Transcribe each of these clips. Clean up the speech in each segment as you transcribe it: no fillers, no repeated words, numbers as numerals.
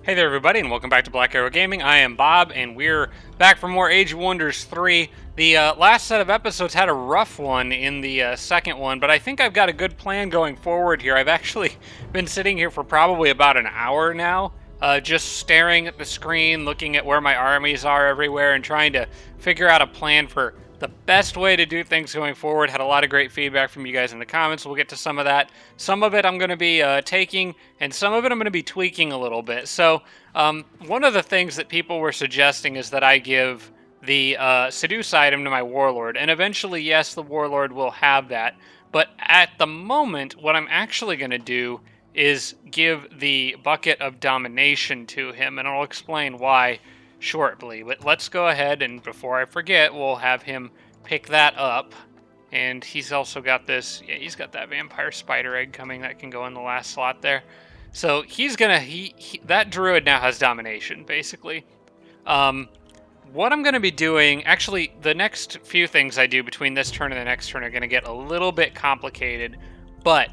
Hey there everybody, and welcome back to Black Arrow Gaming. I am Bob, and we're back for more Age of Wonders 3. The last set of episodes had a rough one in the second one, but I think I've got a good plan going forward here. I've actually been sitting here for probably about an hour now, just staring at the screen, looking at where my armies are everywhere, and trying to figure out a plan for the best way to do things going forward. Had a lot of great feedback from you guys in the comments. We'll get to some of that. Some of it I'm going to be taking, and some of it I'm going to be tweaking a little bit. So one of the things that people were suggesting is that I give the seduce item to my warlord, and eventually, yes, the warlord will have that. But at the moment, what I'm actually going to do is give the bucket of domination to him, and I'll explain why shortly. But let's go ahead, and before I forget, we'll have him pick that up. And he's also got this, yeah, he's got that vampire spider egg coming that can go in the last slot there. So he's gonna, that druid now has domination, basically. What I'm gonna be doing, actually, the next few things I do between this turn and the next turn are gonna get a little bit complicated. But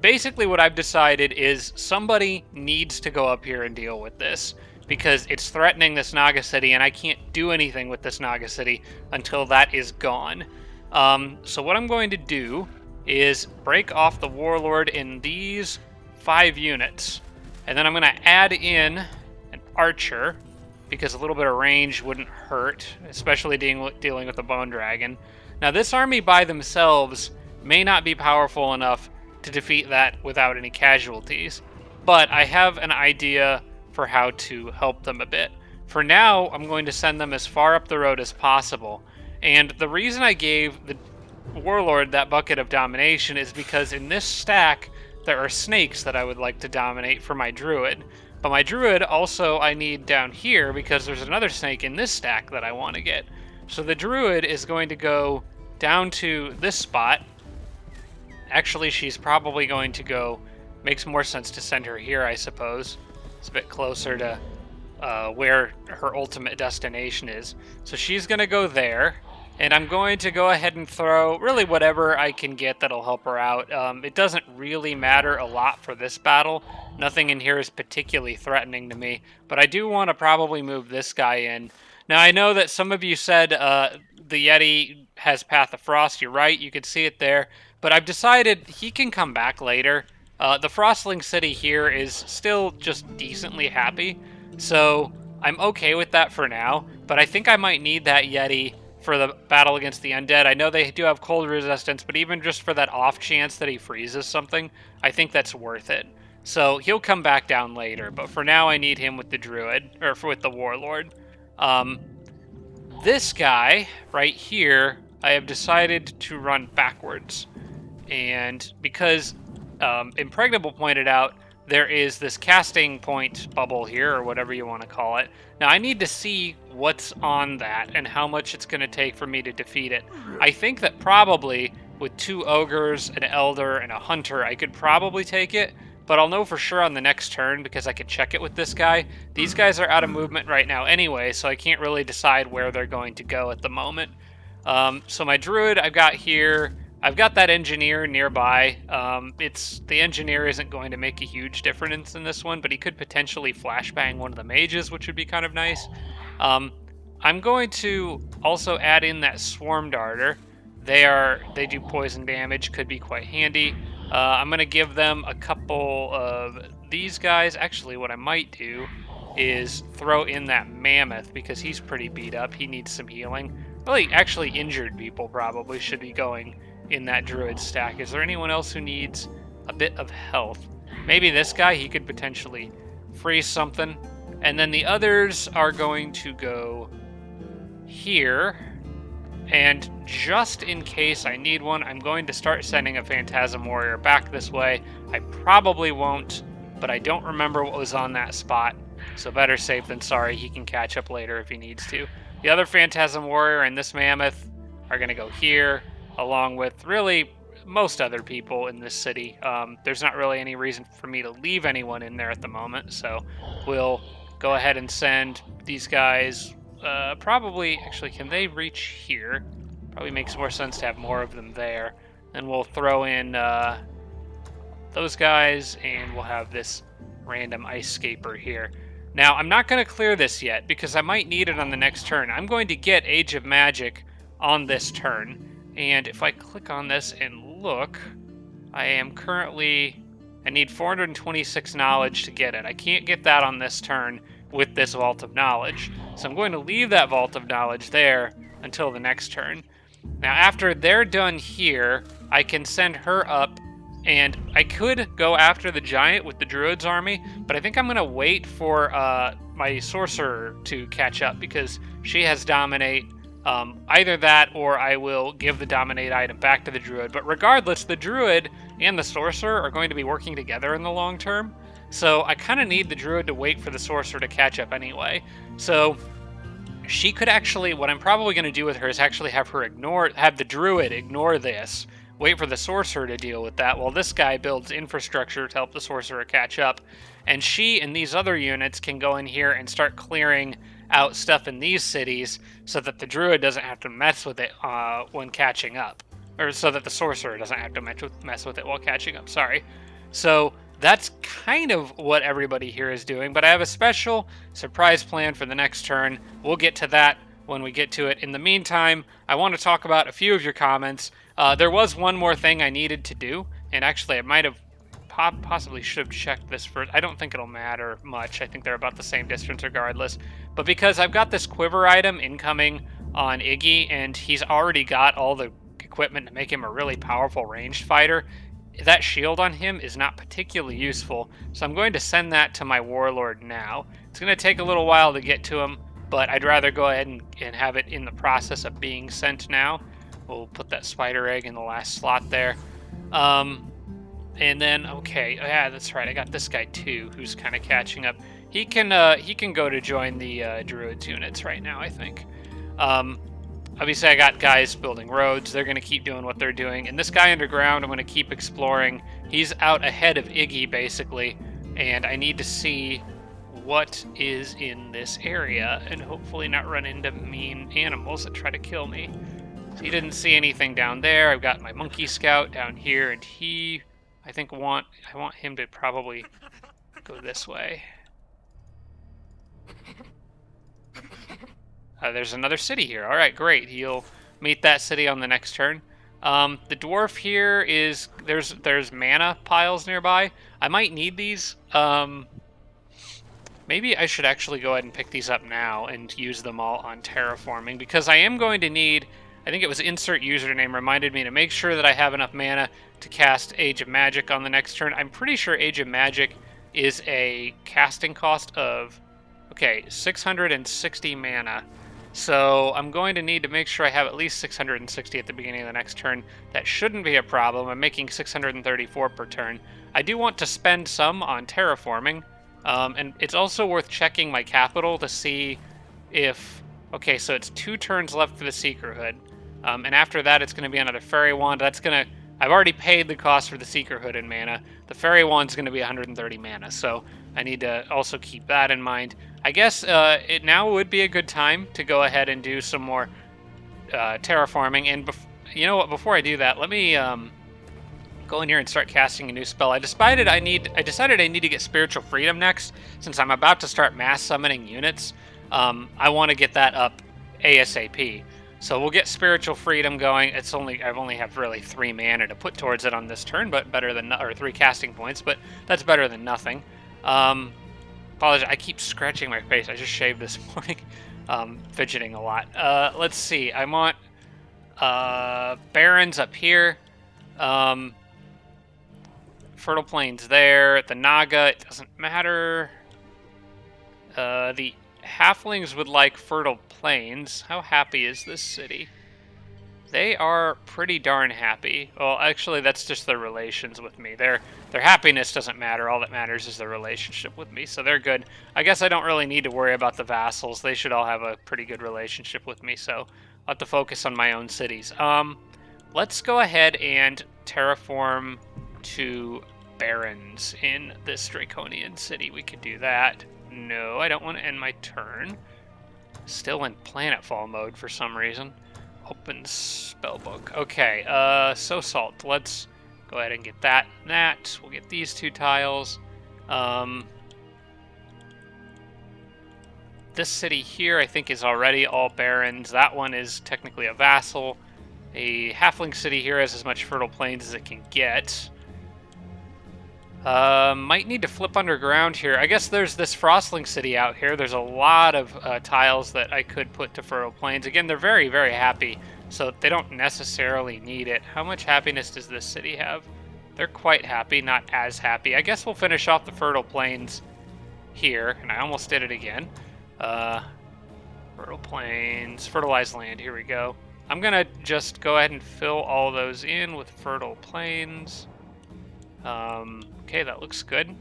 basically what I've decided is somebody needs to go up here and deal with this, because it's threatening this Naga City, and I can't do anything with this Naga City until that is gone. So what I'm going to do is break off the Warlord in these 5 units, and then I'm going to add in an Archer, because a little bit of range wouldn't hurt, especially dealing with the Bone Dragon. Now this army by themselves may not be powerful enough to defeat that without any casualties, but I have an idea for how to help them a bit. For now, I'm going to send them as far up the road as possible. And the reason I gave the warlord that bucket of domination is because in this stack, there are snakes that I would like to dominate for my druid. But my druid also I need down here because there's another snake in this stack that I want to get. So the druid is going to go down to this spot. Actually, she's probably going to go, makes more sense to send her here, I suppose. It's a bit closer to where her ultimate destination is. So she's going to go there, and I'm going to go ahead and throw really whatever I can get that'll help her out. It doesn't really matter a lot for this battle. Nothing in here is particularly threatening to me, but I do want to probably move this guy in. Now, I know that some of you said the Yeti has Path of Frost. You're right, you can see it there, but I've decided he can come back later. The Frostling City here is still just decently happy, so I'm okay with that for now, but I think I might need that Yeti for the battle against the undead. I know they do have cold resistance, but even just for that off chance that he freezes something, I think that's worth it. So he'll come back down later, but for now I need him with the druid, or with the warlord. This guy right here, I have decided to run backwards, and because Impregnable pointed out, there is this casting point bubble here, or whatever you want to call it. Now, I need to see what's on that and how much it's going to take for me to defeat it. I think that probably with 2 ogres, an elder, and a hunter, I could probably take it, but I'll know for sure on the next turn because I could check it with this guy. These guys are out of movement right now anyway, so I can't really decide where they're going to go at the moment. So my druid I've got here. I've got that engineer nearby. The engineer isn't going to make a huge difference in this one, but he could potentially flashbang one of the mages, which would be kind of nice. I'm going to also add in that swarm darter. They do poison damage, could be quite handy. I'm going to give them a couple of these guys. Actually, what I might do is throw in that mammoth because he's pretty beat up. He needs some healing. Really, actually injured people probably should be going in that druid stack. Is there anyone else who needs a bit of health? Maybe this guy, he could potentially freeze something. And then the others are going to go here. And just in case I need one, I'm going to start sending a Phantasm Warrior back this way. I probably won't, but I don't remember what was on that spot. So better safe than sorry. He can catch up later if he needs to. The other Phantasm Warrior and this Mammoth are going to go here, along with really most other people in this city. There's not really any reason for me to leave anyone in there at the moment, so we'll go ahead and send these guys. Probably, actually, can they reach here? Probably makes more sense to have more of them there. Then we'll throw in those guys, and we'll have this random ice scaper here. Now, I'm not going to clear this yet because I might need it on the next turn. I'm going to get Age of Magic on this turn. And if I click on this and look, I am currently... I need 426 knowledge to get it. I can't get that on this turn with this Vault of Knowledge. So I'm going to leave that Vault of Knowledge there until the next turn. Now, after they're done here, I can send her up, and I could go after the giant with the Druid's army, but I think I'm going to wait for my Sorcerer to catch up, because she has Dominate. Either that, or I will give the Dominate item back to the Druid. But regardless, the Druid and the Sorcerer are going to be working together in the long term, so I kind of need the Druid to wait for the Sorcerer to catch up anyway. So she could actually, what I'm probably going to do with her is actually have the Druid ignore this, wait for the Sorcerer to deal with that, while this guy builds infrastructure to help the Sorcerer catch up. And she and these other units can go in here and start clearing out stuff in these cities so that the Druid doesn't have to mess with it when catching up. Or so that the Sorcerer doesn't have to mess with it while catching up, sorry. So that's kind of what everybody here is doing, but I have a special surprise plan for the next turn. We'll get to that when we get to it. In the meantime, I want to talk about a few of your comments. There was one more thing I needed to do, and actually I might have possibly should have checked this first. I don't think it'll matter much. I think they're about the same distance regardless. But because I've got this quiver item incoming on Iggy, and he's already got all the equipment to make him a really powerful ranged fighter, that shield on him is not particularly useful. So I'm going to send that to my Warlord now. It's going to take a little while to get to him, but I'd rather go ahead and have it in the process of being sent now. We'll put that spider egg in the last slot there. And then, okay, yeah, that's right. I got this guy too, who's kind of catching up. He can go to join the Druids units right now, I think. Obviously, I got guys building roads. They're going to keep doing what they're doing. And this guy underground, I'm going to keep exploring. He's out ahead of Iggy, basically. And I need to see what is in this area and hopefully not run into mean animals that try to kill me. So he didn't see anything down there. I've got my monkey scout down here, and I think I want him to probably go this way. There's another city here. All right, great. He'll meet that city on the next turn. The dwarf here is there's mana piles nearby. I might need these. Maybe I should actually go ahead and pick these up now and use them all on terraforming, because I am going to need. I think it was insert username reminded me to make sure that I have enough mana to cast Age of Magic on the next turn. I'm pretty sure Age of Magic is a casting cost of, 660 mana. So I'm going to need to make sure I have at least 660 at the beginning of the next turn. That shouldn't be a problem. I'm making 634 per turn. I do want to spend some on terraforming, and it's also worth checking my capital to see if... Okay, so it's 2 turns left for the Seeker Hood. And after that, it's going to be another Fairy Wand. That's going to... I've already paid the cost for the Seeker Hood in mana. The Fairy Wand's going to be 130 mana, so I need to also keep that in mind. I guess it now would be a good time to go ahead and do some more terraforming. And you know what? Before I do that, let me go in here and start casting a new spell. I decided I need to get Spiritual Freedom next, since I'm about to start mass summoning units. I want to get that up ASAP. So we'll get Spiritual Freedom going. I've only have really 3 mana to put towards it on this turn, but better than, or 3 casting points, but that's better than nothing. Apologize, I keep scratching my face. I just shaved this morning, fidgeting a lot. Let's see. I want Barrens up here. Fertile Plains there. The Naga, it doesn't matter. The Halflings would like Fertile Plains. How happy is this city? They are pretty darn happy. Well, actually, that's just their relations with me. Their happiness doesn't matter. All that matters is their relationship with me, so they're good. I guess I don't really need to worry about the vassals. They should all have a pretty good relationship with me, so I'll have to focus on my own cities. Let's go ahead and terraform 2 barons in this draconian city. We could do that. No, I don't want to end my turn. Still in planetfall mode for some reason. Open spellbook. Okay, so salt. Let's go ahead and get that and that. We'll get these 2 tiles. This city here, I think, is already all barons. That one is technically a vassal. A halfling city here has as much fertile plains as it can get. Might need to flip underground here. I guess there's this Frostling city out here. There's a lot of tiles that I could put to fertile plains. Again, they're very, very happy, so they don't necessarily need it. How much happiness does this city have? They're quite happy, not as happy. I guess we'll finish off the fertile plains here, and I almost did it again. Fertile plains, fertilized land, here we go. I'm gonna just go ahead and fill all those in with fertile plains. Okay, that looks good.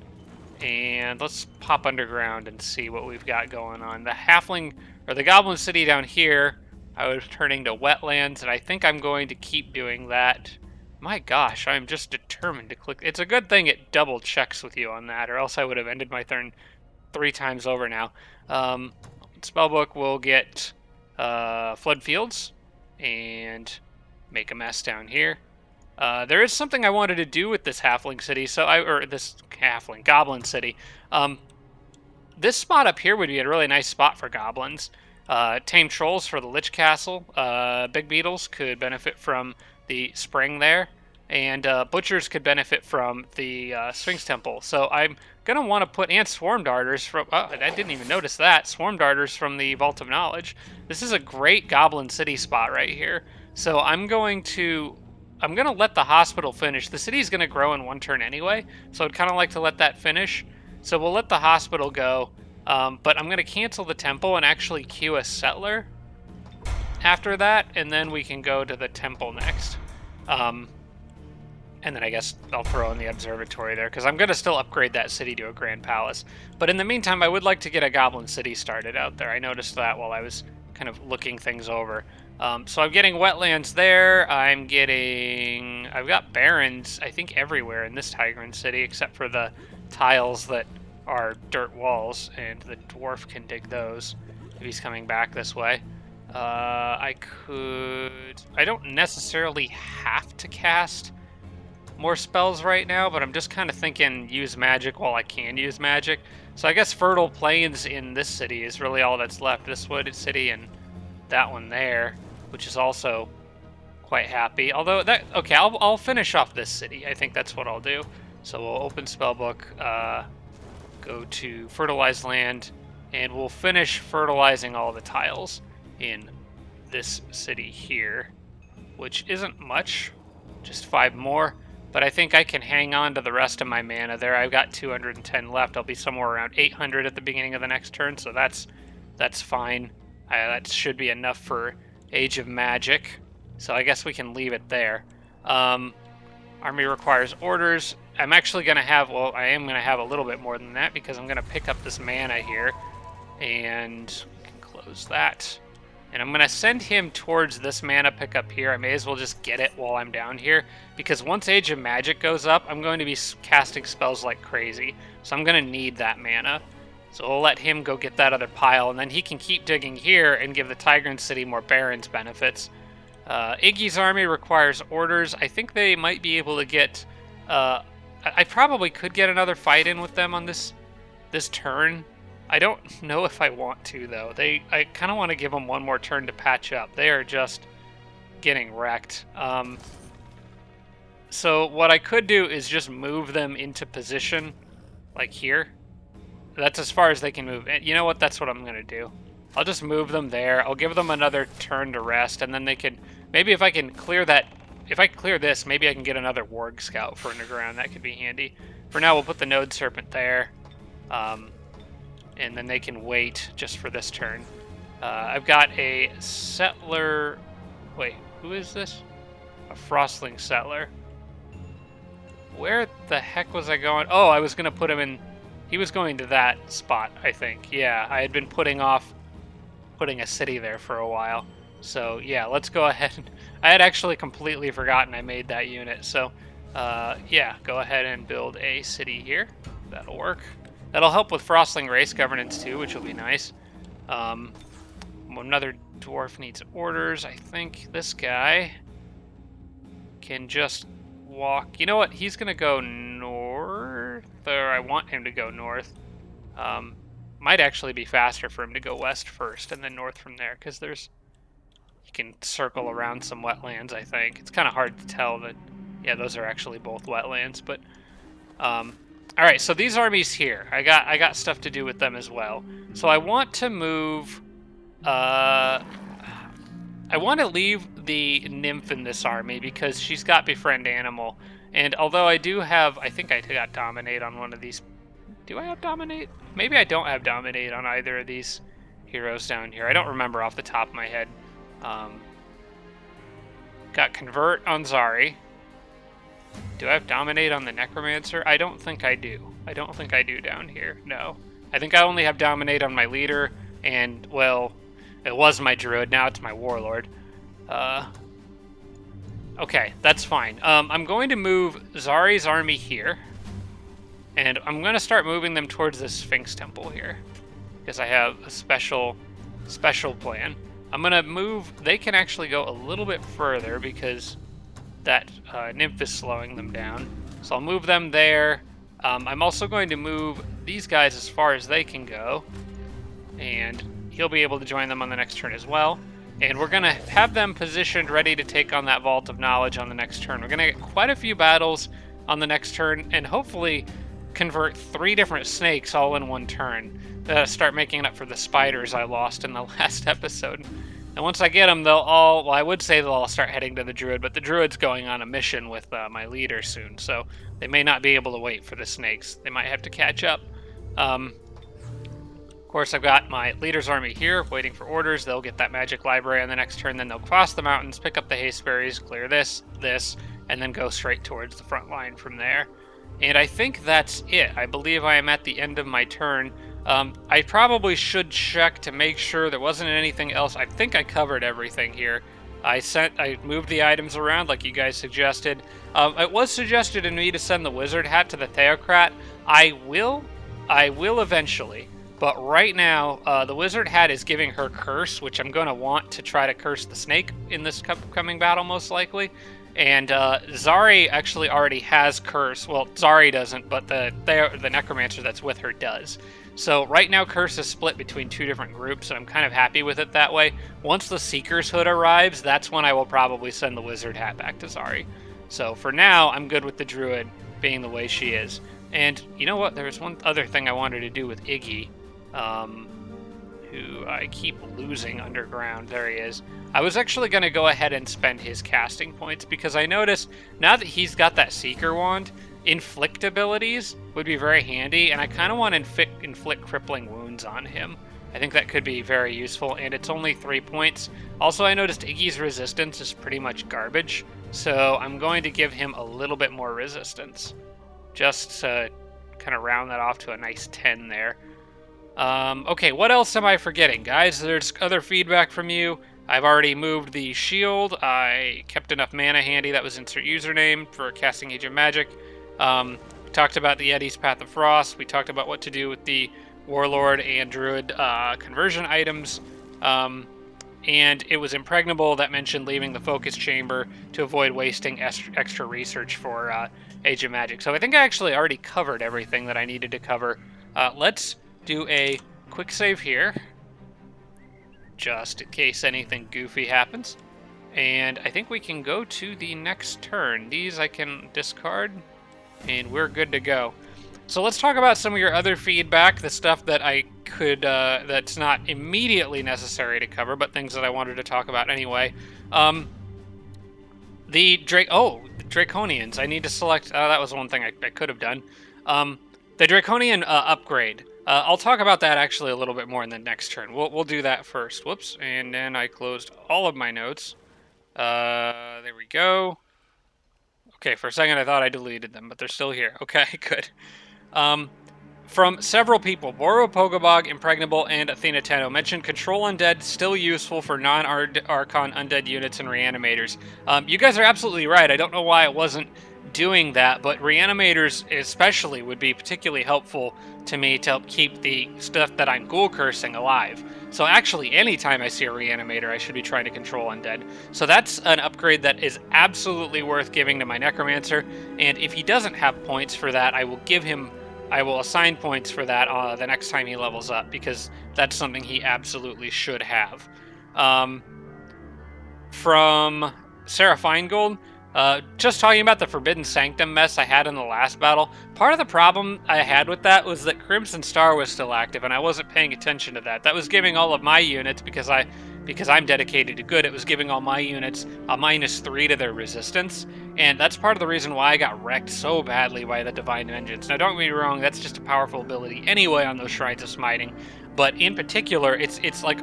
And let's pop underground and see what we've got going on. The halfling, or the goblin city down here, I was turning to wetlands, and I think I'm going to keep doing that. My gosh, I'm just determined to click. It's a good thing it double checks with you on that, or else I would have ended my turn 3 times over now. Spellbook will get flood fields and make a mess down here. There is something I wanted to do with this halfling city, or this halfling goblin city. This spot up here would be a really nice spot for goblins. Tame trolls for the Lich Castle. Big beetles could benefit from the spring there, and butchers could benefit from the Sphinx Temple. So I'm gonna want to put, and swarm darters from. Oh, I didn't even notice that, swarm darters from the Vault of Knowledge. This is a great goblin city spot right here. So I'm gonna let the hospital finish. The city's gonna grow in 1 turn anyway, so I'd kind of like to let that finish. So we'll let the hospital go, but I'm gonna cancel the temple and actually queue a settler after that, and then we can go to the temple next. And then I guess I'll throw in the observatory there, because I'm going to still upgrade that city to a grand palace. But in the meantime, I would like to get a goblin city started out there. I noticed that while I was kind of looking things over. So I'm getting wetlands there. I've got barrens, I think, everywhere in this Tigran city, except for the tiles that are dirt walls, and the dwarf can dig those if he's coming back this way. I don't necessarily have to cast more spells right now, but I'm just kind of thinking use magic while I can use magic. So I guess fertile plains in this city is really all that's left. This wooded city and that one there, which is also quite happy. Although okay, I'll finish off this city. I think that's what I'll do. So we'll open spellbook, go to fertilized land, and we'll finish fertilizing all the tiles in this city here, which isn't much, just 5 more. But I think I can hang on to the rest of my mana there. I've got 210 left. I'll be somewhere around 800 at the beginning of the next turn, so that's fine. That should be enough for Age of Magic. So I guess we can leave it there. Army requires orders. I'm actually going to have, well, I am going to have a little bit more than that, because I'm going to pick up this mana here. And we can close that. And I'm going to send him towards this mana pickup here. I may as well just get it while I'm down here, because once Age of Magic goes up, I'm going to be casting spells like crazy. So I'm going to need that mana. So we'll let him go get that other pile, and then he can keep digging here and give the Tigran City more Barons benefits. Iggy's army requires orders. I think they might be able to get... I probably could get another fight in with them on this turn. I don't know if I want to, though. I kind of want to give them one more turn to patch up. They are just getting wrecked. So what I could do is just move them into position, like here. That's as far as they can move. And you know what? That's what I'm going to do. I'll just move them there. I'll give them another turn to rest, and then they can... Maybe if I can clear that... If I clear this, maybe I can get another Warg Scout for underground. That could be handy. For now, we'll put the Node Serpent there. And then they can wait just for this turn. I've got a settler... Wait, who is this? A Frostling settler. Where the heck was I going? Oh, I was going to put him in... He was going to that spot, I think. Yeah, I had been putting off putting a city there for a while. So, yeah, let's go ahead. I had actually completely forgotten I made that unit. So, yeah, go ahead and build a city here. That'll work. That'll help with Frostling race governance too, which will be nice. Another dwarf needs orders. I think this guy can just walk. You know what? He's going to go north, or I want him to go north. Might actually be faster for him to go west first and then north from there, because there's... You can circle around some wetlands, I think. It's kind of hard to tell that... Yeah, those are actually both wetlands, but... Alright, so these armies here, I got stuff to do with them as well. So I want to move... I want to leave the nymph in this army because she's got befriend animal. And although I do have... I think I got dominate on one of these... Do I have dominate? Maybe I don't have dominate on either of these heroes down here. I don't remember off the top of my head. Got convert on Zari. Do I have dominate on the necromancer? I don't think I do. I don't think I do down here. No. I think I only have dominate on my leader, and, well, it was my druid. Now it's my warlord. Okay, that's fine. I'm going to move Zari's army here. And I'm going to start moving them towards the Sphinx Temple here. Because I have a special plan. I'm going to move... They can actually go a little bit further because that nymph is slowing them down. So I'll move them there. I'm also going to move these guys as far as they can go. And he'll be able to join them on the next turn as well. And we're going to have them positioned ready to take on that Vault of Knowledge on the next turn. We're going to get quite a few battles on the next turn, and hopefully convert 3 different snakes all in one turn. Start making up for the spiders I lost in the last episode. And once I get them, they'll all... Well, I would say they'll all start heading to the druid, but the druid's going on a mission with my leader soon, so they may not be able to wait for the snakes. They might have to catch up. Of course, I've got my leader's army here, waiting for orders. They'll get that magic library on the next turn, then they'll cross the mountains, pick up the haste berries, clear this, and then go straight towards the front line from there. And I think that's it. I believe I am at the end of my turn. I probably should check to make sure there wasn't anything else. I think I covered everything here. I moved the items around like you guys suggested. It was suggested to me to send the wizard hat to the theocrat. I will eventually. But right now, the wizard hat is giving her curse, which I'm going to want to try to curse the snake in this upcoming battle, most likely. And Zari actually already has curse. Well, Zari doesn't, but the necromancer that's with her does. So right now, curse is split between 2 different groups, and I'm kind of happy with it that way. Once the Seeker's Hood arrives, that's when I will probably send the wizard hat back to Zari. So for now, I'm good with the druid being the way she is. And you know what? There's one other thing I wanted to do with Iggy. Who I keep losing underground. There he is. I was actually going to go ahead and spend his casting points because I noticed now that he's got that Seeker Wand, inflict abilities would be very handy, and I kind of want to inflict crippling wounds on him. I think that could be very useful, and it's only 3 points. Also, I noticed Iggy's resistance is pretty much garbage, so I'm going to give him a little bit more resistance. Just to kind of round that off to a nice 10 there. Okay, what else am I forgetting, guys? There's other feedback from you. I've already moved the shield. I kept enough mana handy. That was insert username for casting Age of Magic. We talked about the Yeti's Path of Frost. We talked about what to do with the Warlord and Druid conversion items. And it was Impregnable that mentioned leaving the Focus Chamber to avoid wasting extra research for Age of Magic. So I think I actually already covered everything that I needed to cover. Let's do a quick save here, just in case anything goofy happens. And I think we can go to the next turn. These I can discard, and we're good to go. So let's talk about some of your other feedback, the stuff that I could, that's not immediately necessary to cover, but things that I wanted to talk about anyway. The Draconians. I need to select, that was one thing I could have done. The Draconian upgrade. I'll talk about that actually a little bit more in the next turn. We'll do that first. Whoops, and then I closed all of my notes. There we go. Okay, for a second I thought I deleted them, but they're still here. Okay, good. From several people, Boro Pogobog, Impregnable, and Athena Tenno mentioned Control Undead still useful for non-Archon undead units and reanimators. You guys are absolutely right. I don't know why it wasn't doing that, but reanimators especially would be particularly helpful to me to help keep the stuff that I'm ghoul cursing alive. So actually, anytime I see a reanimator, I should be trying to control undead. So that's an upgrade that is absolutely worth giving to my necromancer, and if he doesn't have points for that, I will give him I will assign points for that the next time he levels up, because that's something he absolutely should have. From Sarah Feingold, just talking about the Forbidden Sanctum mess I had in the last battle, part of the problem I had with that was that Crimson Star was still active, and I wasn't paying attention to that. That was giving all of my units, because I'm dedicated to good, it was giving all my units a -3 to their resistance, and that's part of the reason why I got wrecked so badly by the Divine Vengeance. Now, don't get me wrong, that's just a powerful ability anyway on those Shrines of Smiting, but in particular, it's like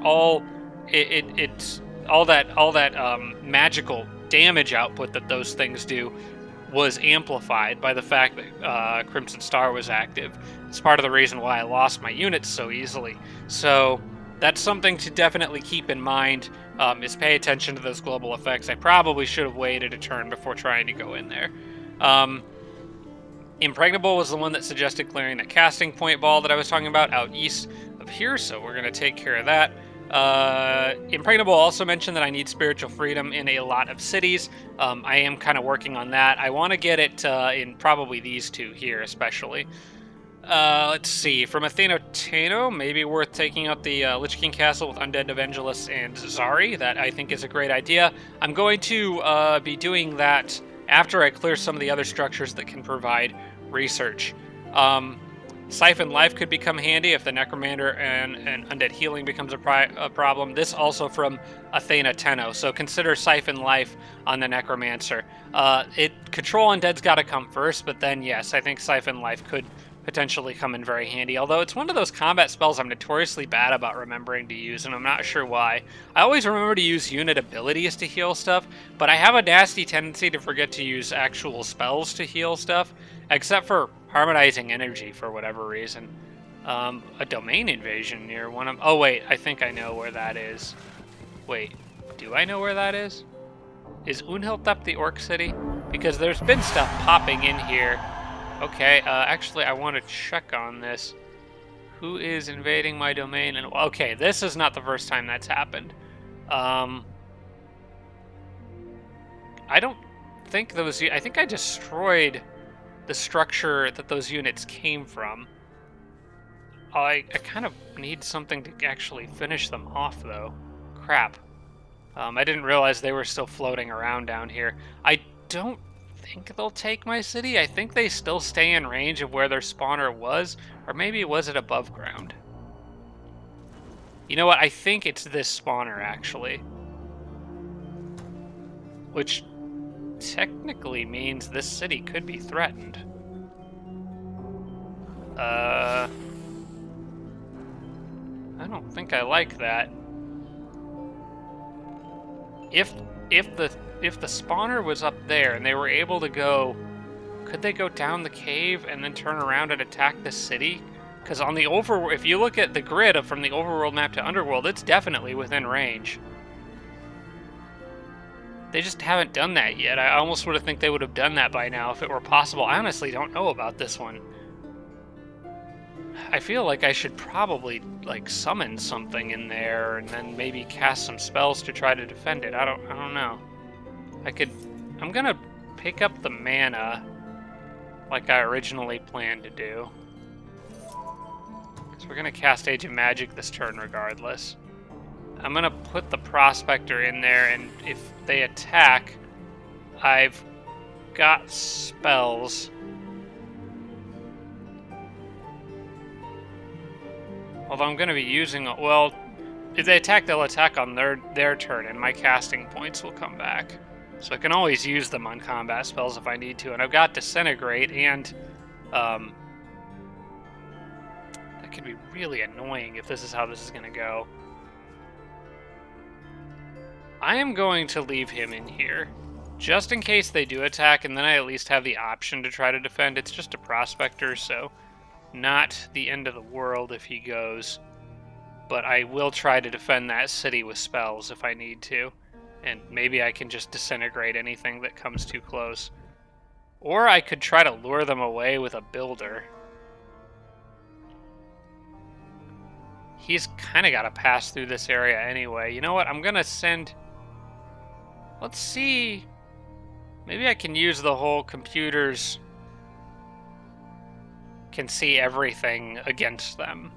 it's all that magical damage output that those things do was amplified by the fact that Crimson Star was active. It's part of the reason why I lost my units so easily. So that's something to definitely keep in mind, is pay attention to those global effects. I probably should have waited a turn before trying to go in there. Impregnable was the one that suggested clearing that casting point ball that I was talking about out east of here, so we're going to take care of that. Impregnable also mentioned that I need spiritual freedom in a lot of cities. I am kind of working on that. I want to get it in probably these two here, especially. Let's see. From Athena Tano, maybe worth taking out the Lich King Castle with Undead Evangelists and Zari. That I think is a great idea. I'm going to be doing that after I clear some of the other structures that can provide research. Siphon Life could become handy if the Necromancer and Undead Healing becomes a problem. This also from Athena Tenno, so consider Siphon Life on the Necromancer. Control Undead's got to come first, but then yes, I think Siphon Life could potentially come in very handy, although it's one of those combat spells I'm notoriously bad about remembering to use, and I'm not sure why. I always remember to use unit abilities to heal stuff, but I have a nasty tendency to forget to use actual spells to heal stuff, except for Harmonizing Energy for whatever reason. A domain invasion near one of... Oh wait, I think I know where that is. Wait, do I know where that is? Is Unhiltep the Orc City? Because there's been stuff popping in here. Okay, actually, I want to check on this. Who is invading my domain? And okay, this is not the first time that's happened. I don't think those... I think I destroyed the structure that those units came from. I kind of need something to actually finish them off, though. Crap. I didn't realize they were still floating around down here. I don't think they'll take my city. I think they still stay in range of where their spawner was, or maybe was it above ground? You know what? I think it's this spawner, actually. Which technically means this city could be threatened. I don't think I like that. If the spawner was up there and they were able to go, could they go down the cave and then turn around and attack the city? Because on the if you look at the grid from the overworld map to underworld, it's definitely within range. They just haven't done that yet. I almost would have think they would have done that by now if it were possible. I honestly don't know about this one. I feel like I should probably like summon something in there and then maybe cast some spells to try to defend it. I don't know. I'm gonna pick up the mana like I originally planned to do. Because we're gonna cast Age of Magic this turn regardless. I'm gonna put the Prospector in there, and if they attack, I've got spells. Although I'm going to be using... Well, if they attack, they'll attack on their turn, and my casting points will come back. So I can always use them on combat spells if I need to. And I've got Disintegrate, and... that could be really annoying if this is how this is going to go. I am going to leave him in here, just in case they do attack, and then I at least have the option to try to defend. It's just a Prospector, so... not the end of the world if he goes, but I will try to defend that city with spells if I need to, and maybe I can just disintegrate anything that comes too close. Or I could try to lure them away with a builder. He's kind of got to pass through this area anyway. You know what? I'm going to send... Let's see. Maybe I can use the whole computer's can see everything against them.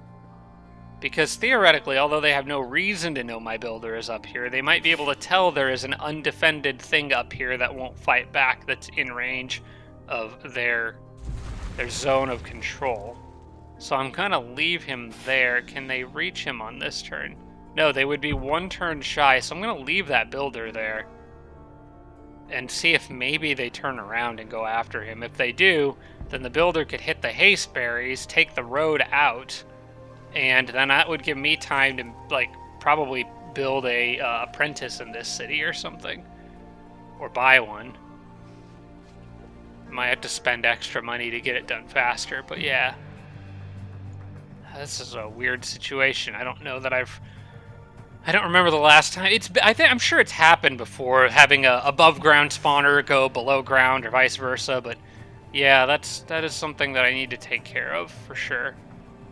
Because theoretically, although they have no reason to know my builder is up here, they might be able to tell there is an undefended thing up here that won't fight back, that's in range of their zone of control. So I'm gonna leave him there. Can they reach him on this turn? No, they would be one turn shy, so I'm gonna leave that builder there and see if maybe they turn around and go after him. If they do, then the builder could hit the haste berries, take the road out, and then that would give me time to, like, probably build a apprentice in this city or something. Or buy one. Might have to spend extra money to get it done faster, but yeah. This is a weird situation. I don't know that I don't remember the last time. I'm sure it's happened before, having a above ground spawner go below ground or vice versa, but yeah, that is something that I need to take care of for sure.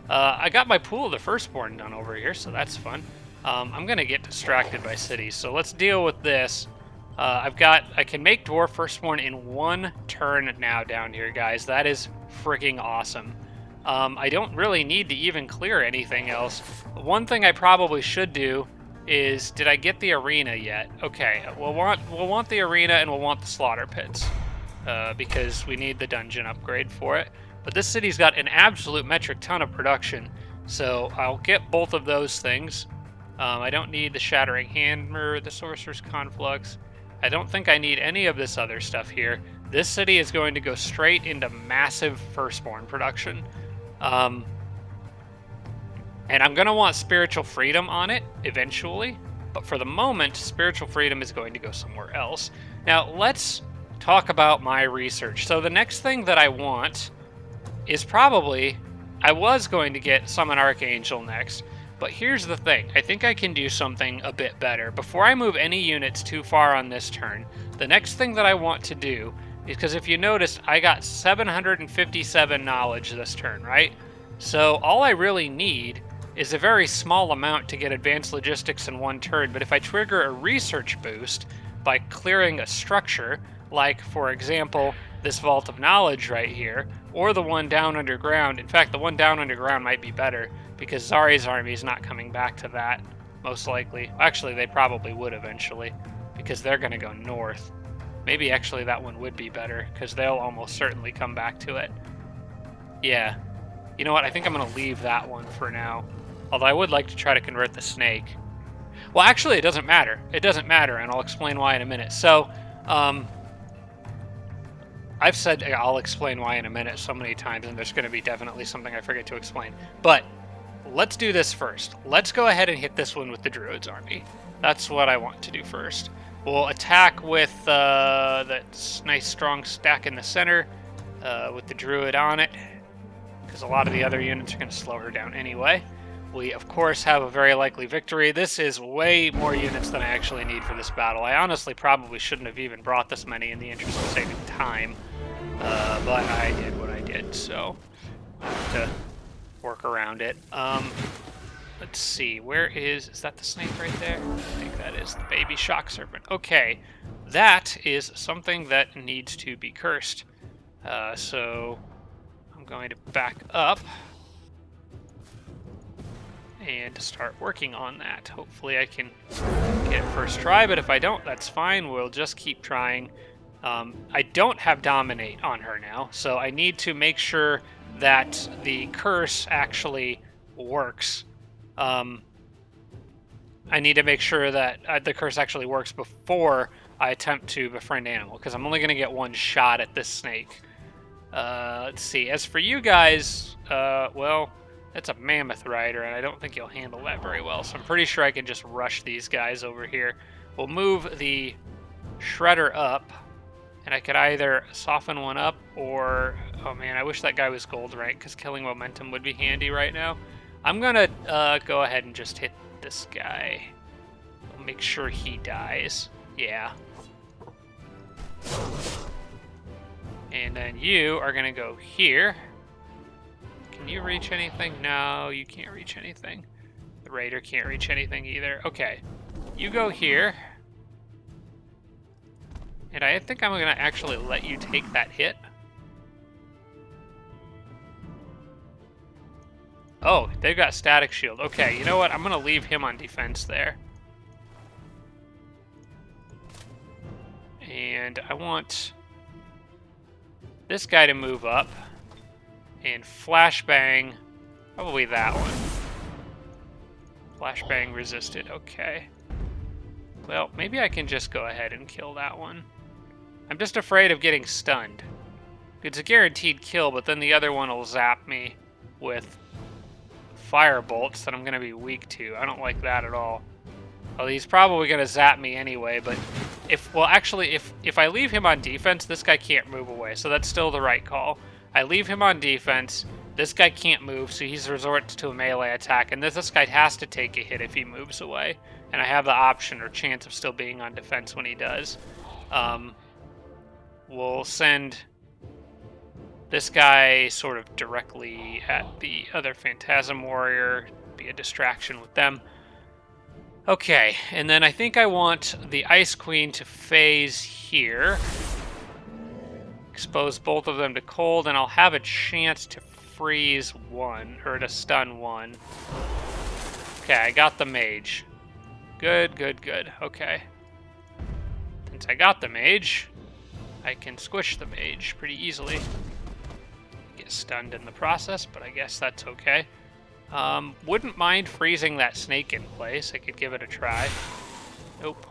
I got my pool of the firstborn done over here, so that's fun. I'm gonna get distracted by cities, so let's deal with this. I can make dwarf firstborn in one turn now down here, guys. That is freaking awesome. I don't really need to even clear anything else. One thing I probably should do is, did I get the arena yet? Okay, we'll want the arena and we'll want the slaughter pits, because we need the dungeon upgrade for it. But this city's got an absolute metric ton of production, so I'll get both of those things. I don't need the Shattering Hammer, the Sorcerer's Conflux. I don't think I need any of this other stuff here. This city is going to go straight into massive firstborn production. And I'm going to want Spiritual Freedom on it eventually, but for the moment, Spiritual Freedom is going to go somewhere else. Now, let's talk about my research. So the next thing that I want is probably, I was going to get Summon Archangel next, but here's the thing. I think I can do something a bit better. Before I move any units too far on this turn, the next thing that I want to do is, because if you noticed, I got 757 knowledge this turn, right? So all I really need is a very small amount to get advanced logistics in one turn, but if I trigger a research boost by clearing a structure, like, for example, this Vault of Knowledge right here, or the one down underground. In fact, the one down underground might be better, because Zari's army is not coming back to that, most likely. Actually, they probably would eventually, because they're going to go north. Maybe actually that one would be better, because they'll almost certainly come back to it. Yeah. You know what? I think I'm going to leave that one for now. Although I would like to try to convert the snake. Well, actually, it doesn't matter. It doesn't matter, and I'll explain why in a minute. So, I've said I'll explain why in a minute so many times, and there's going to be definitely something I forget to explain. But let's do this first. Let's go ahead and hit this one with the Druid's army. That's what I want to do first. We'll attack with that nice strong stack in the center with the Druid on it, because a lot of the other units are going to slow her down anyway. We, of course, have a very likely victory. This is way more units than I actually need for this battle. I honestly probably shouldn't have even brought this many in the interest of saving time, but I did what I did, so I have to work around it. Let's see, is that the snake right there? I think that is the baby shock serpent. Okay, that is something that needs to be cursed. So I'm going to back up and start working on that. Hopefully I can get it first try, but if I don't, that's fine. We'll just keep trying. I don't have Dominate on her now, so I need to make sure that the curse actually works. I need to make sure that the curse actually works before I attempt to befriend animal, because I'm only going to get one shot at this snake. Let's see. As for you guys, well, it's a mammoth rider, and I don't think you'll handle that very well, so I'm pretty sure I can just rush these guys over here. We'll move the shredder up, and I could either soften one up or... Oh man, I wish that guy was gold rank, because killing momentum would be handy right now. I'm gonna go ahead and just hit this guy. I'll make sure he dies. Yeah. And then you are gonna go here. Can you reach anything? No, you can't reach anything. The raider can't reach anything either. Okay. You go here. And I think I'm gonna actually let you take that hit. Oh, they've got static shield. Okay, you know what? I'm going to leave him on defense there. And I want this guy to move up. And flashbang, probably that one. Flashbang resisted, okay. Well, maybe I can just go ahead and kill that one. I'm just afraid of getting stunned. It's a guaranteed kill, but then the other one will zap me with fire bolts that I'm going to be weak to. I don't like that at all. Well, he's probably going to zap me anyway, but if I leave him on defense, this guy can't move away, so that's still the right call. I leave him on defense, this guy can't move, so he's resorts to a melee attack, and this guy has to take a hit if he moves away, and I have the option or chance of still being on defense when he does. We'll send this guy sort of directly at the other Phantasm Warrior, be a distraction with them. Okay, and then I think I want the Ice Queen to phase here. Expose both of them to cold, and I'll have a chance to freeze one, or to stun one. Okay, I got the mage. Good, good, good. Okay. Since I got the mage, I can squish the mage pretty easily. Get stunned in the process, but I guess that's okay. Wouldn't mind freezing that snake in place. I could give it a try. Nope.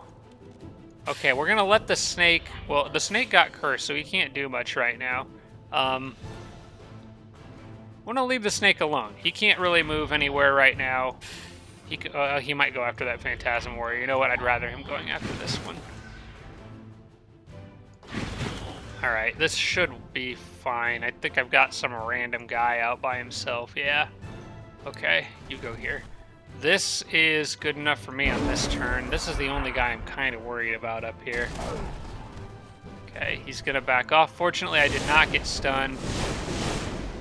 Okay, we're gonna let the snake... Well, the snake got cursed, so he can't do much right now. I'm gonna leave the snake alone. He can't really move anywhere right now. He might go after that Phantasm Warrior. You know what? I'd rather him going after this one. Alright, this should be fine. I think I've got some random guy out by himself. Yeah. Okay, you go here. This is good enough for me on this turn. This is the only guy I'm kind of worried about up here. Okay, he's going to back off. Fortunately, I did not get stunned.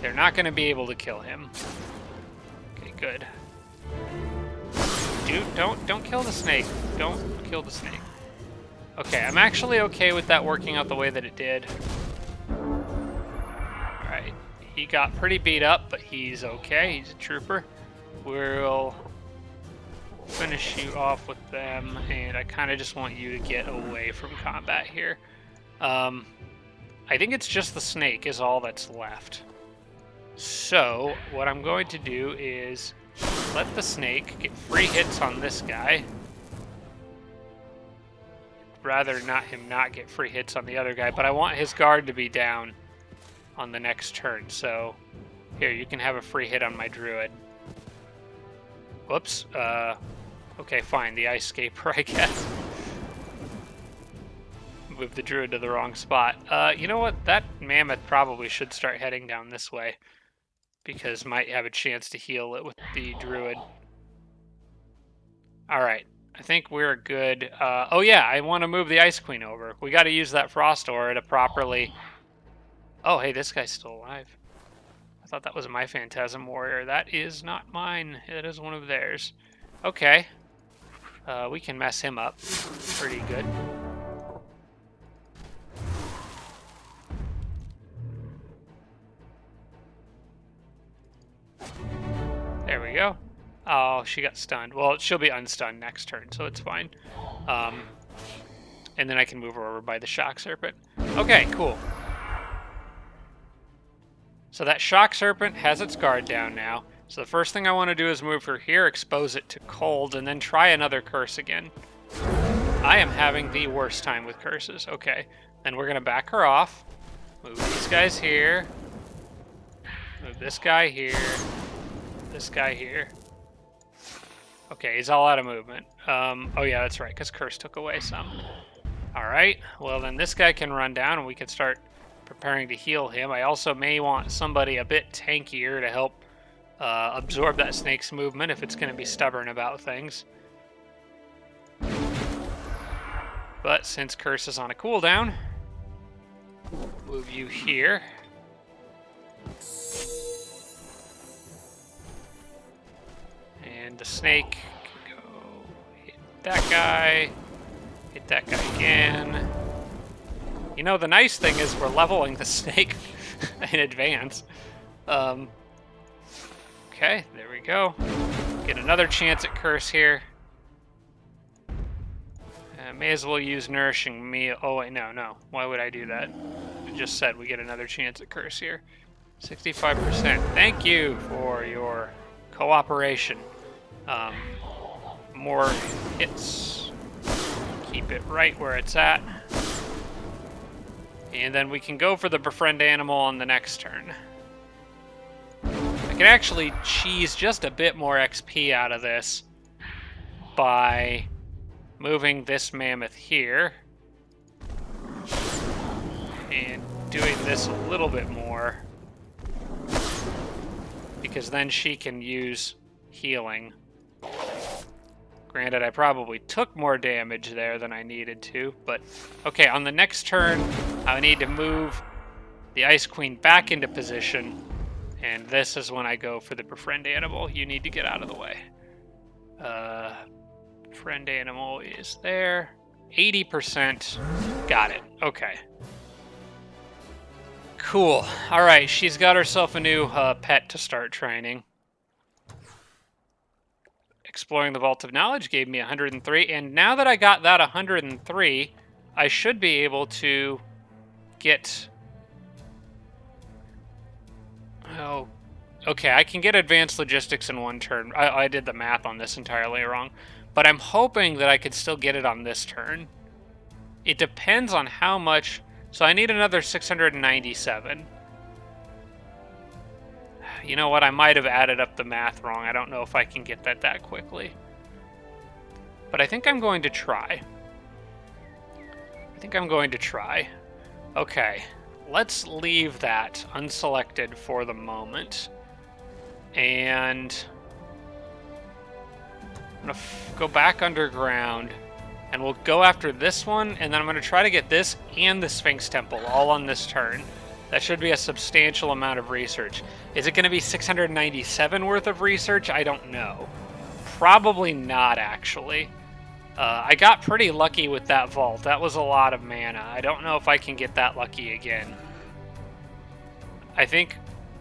They're not going to be able to kill him. Okay, good. Dude, don't kill the snake. Don't kill the snake. Okay, I'm actually okay with that working out the way that it did. Alright, he got pretty beat up, but he's okay. He's a trooper. We'll finish you off with them, and I kind of just want you to get away from combat here. I think it's just the snake is all that's left. So, what I'm going to do is let the snake get free hits on this guy. Rather him not get free hits on the other guy, but I want his guard to be down on the next turn. So, here, you can have a free hit on my druid. Whoops. Okay, fine. The ice scaper, I guess. Moved the druid to the wrong spot. You know what? That mammoth probably should start heading down this way, because might have a chance to heal it with the druid. Alright. I think we're good. Oh yeah, I want to move the Ice Queen over. We got to use that Frost Aura to properly... Oh, hey, this guy's still alive. I thought that was my Phantasm Warrior. That is not mine. It is one of theirs. Okay. We can mess him up pretty good. There we go. Oh, she got stunned. Well, she'll be unstunned next turn, so it's fine. And then I can move her over by the Shock Serpent. Okay, cool. So that Shock Serpent has its guard down now. So the first thing I want to do is move her here, expose it to cold, and then try another curse again. I am having the worst time with curses. Okay, then we're going to back her off. Move these guys here. Move this guy here. This guy here. Okay, he's all out of movement. Oh yeah, that's right, because Curse took away some. Alright, well then this guy can run down and we can start preparing to heal him. I also may want somebody a bit tankier to help absorb that snake's movement if it's going to be stubborn about things. But since Curse is on a cooldown, move you here. And the snake can go hit that guy again. You know, the nice thing is we're leveling the snake in advance. Because Okay, there we go. Get another chance at curse here. May as well use nourishing meal. Oh, wait, no. Why would I do that? I just said we get another chance at curse here. 65%. Thank you for your cooperation. More hits. Keep it right where it's at. And then we can go for the befriend animal on the next turn. I can actually cheese just a bit more XP out of this by moving this mammoth here and doing this a little bit more, because then she can use healing. Granted, I probably took more damage there than I needed to, but okay, on the next turn, I need to move the Ice Queen back into position, and this is when I go for the befriend animal. You need to get out of the way. Friend animal is there. 80%. Got it. Okay. Cool. All right, she's got herself a new pet to start training. Exploring the Vault of Knowledge gave me 103, and now that I got that 103, I should be able to get... Oh, okay, I can get advanced logistics in one turn. I did the math on this entirely wrong. But I'm hoping that I could still get it on this turn. It depends on how much... So I need another 697. You know what? I might have added up the math wrong. I don't know if I can get that quickly. But I think I'm going to try. Okay. Let's leave that unselected for the moment. And I'm going to go back underground, and we'll go after this one, and then I'm going to try to get this and the Sphinx Temple all on this turn. That should be a substantial amount of research. Is it going to be 697 worth of research? I don't know. Probably not, actually. I got pretty lucky with that vault. That was a lot of mana. I don't know if I can get that lucky again. I think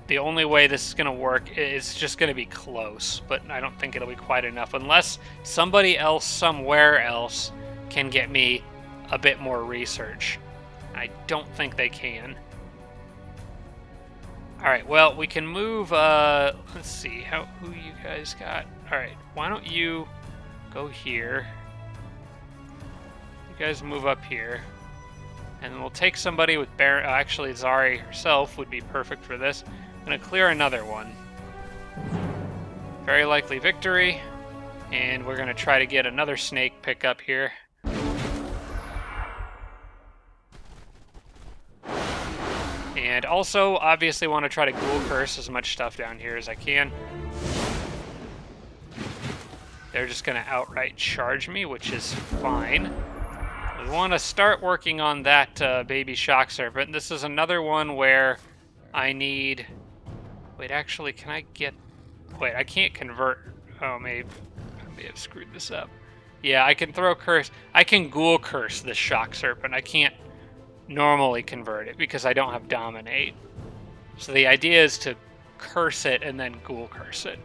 the only way this is going to work is just going to be close, but I don't think it'll be quite enough unless somebody else somewhere else can get me a bit more research. I don't think they can. Alright, well, we can move, let's see, who you guys got? Alright, why don't you go here? You guys move up here. And we'll take somebody with Baron. Actually, Zari herself would be perfect for this. I'm going to clear another one. Very likely victory. And we're going to try to get another snake pickup here. And also, obviously, want to try to ghoul curse as much stuff down here as I can. They're just going to outright charge me, which is fine. We want to start working on that baby shock serpent. This is another one where I need... Wait, actually, can I get... Wait, I can't convert... Oh, maybe I may have screwed this up. Yeah, I can throw curse... I can ghoul curse this shock serpent. I can't normally convert it because I don't have dominate. So the idea is to curse it and then ghoul curse it.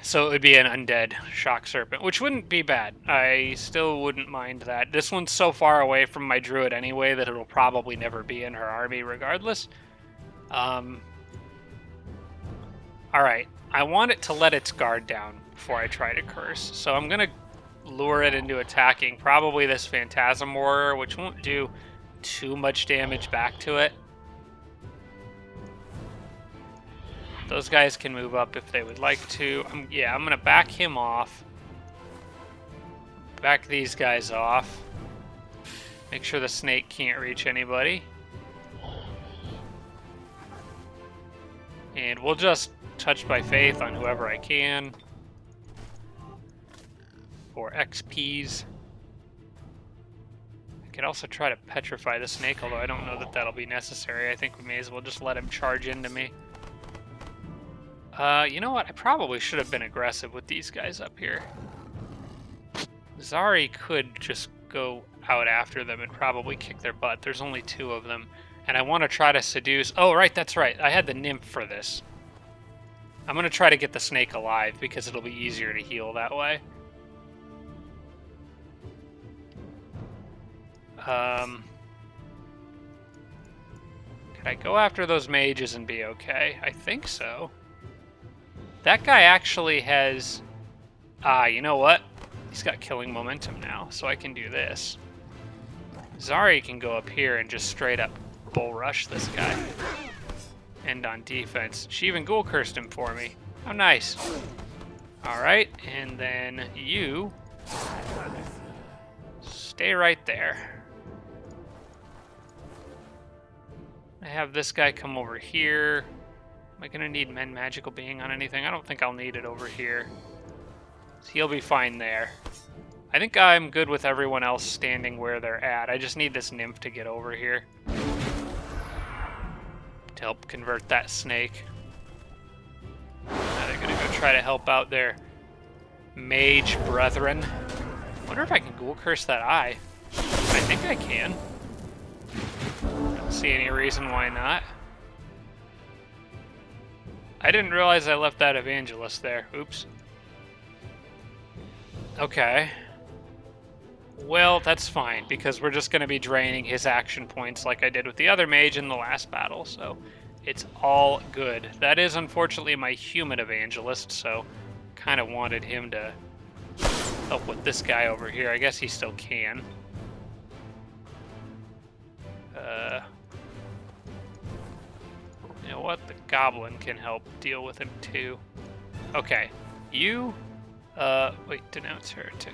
So it would be an undead shock serpent, which wouldn't be bad. I still wouldn't mind that. This one's so far away from my druid anyway that it'll probably never be in her army regardless. Alright, I want it to let its guard down before I try to curse. So I'm going to lure it into attacking probably this Phantasm Warrior, which won't do too much damage back to it. Those guys can move up if they would like to. I'm going to back him off. Back these guys off. Make sure the snake can't reach anybody. And we'll just touch by faith on whoever I can. For XPs. I could also try to petrify the snake, although I don't know that that'll be necessary. I think we may as well just let him charge into me. You know what? I probably should have been aggressive with these guys up here. Zari could just go out after them and probably kick their butt. There's only 2 of them. And I want to try to seduce... Oh, right, that's right. I had the nymph for this. I'm going to try to get the snake alive because it'll be easier to heal that way. Could I go after those mages and be okay? I think so. That guy actually has... you know what? He's got killing momentum now, so I can do this. Zari can go up here and just straight up bull rush this guy. End on defense. She even ghoul cursed him for me. How nice. Alright, and then you... stay right there. I have this guy come over here. Am I going to need Men Magical Being on anything? I don't think I'll need it over here. So he'll be fine there. I think I'm good with everyone else standing where they're at. I just need this nymph to get over here to help convert that snake. Now they're going to go try to help out their mage brethren. I wonder if I can ghoul curse that eye. I think I can. Don't see any reason why not. I didn't realize I left that evangelist there. Oops. Okay. Well, that's fine, because we're just going to be draining his action points like I did with the other mage in the last battle, so it's all good. That is, unfortunately, my human evangelist, so kind of wanted him to help with this guy over here. I guess he still can. You know what? The goblin can help deal with him, too. Okay. You... wait, denounce heretic.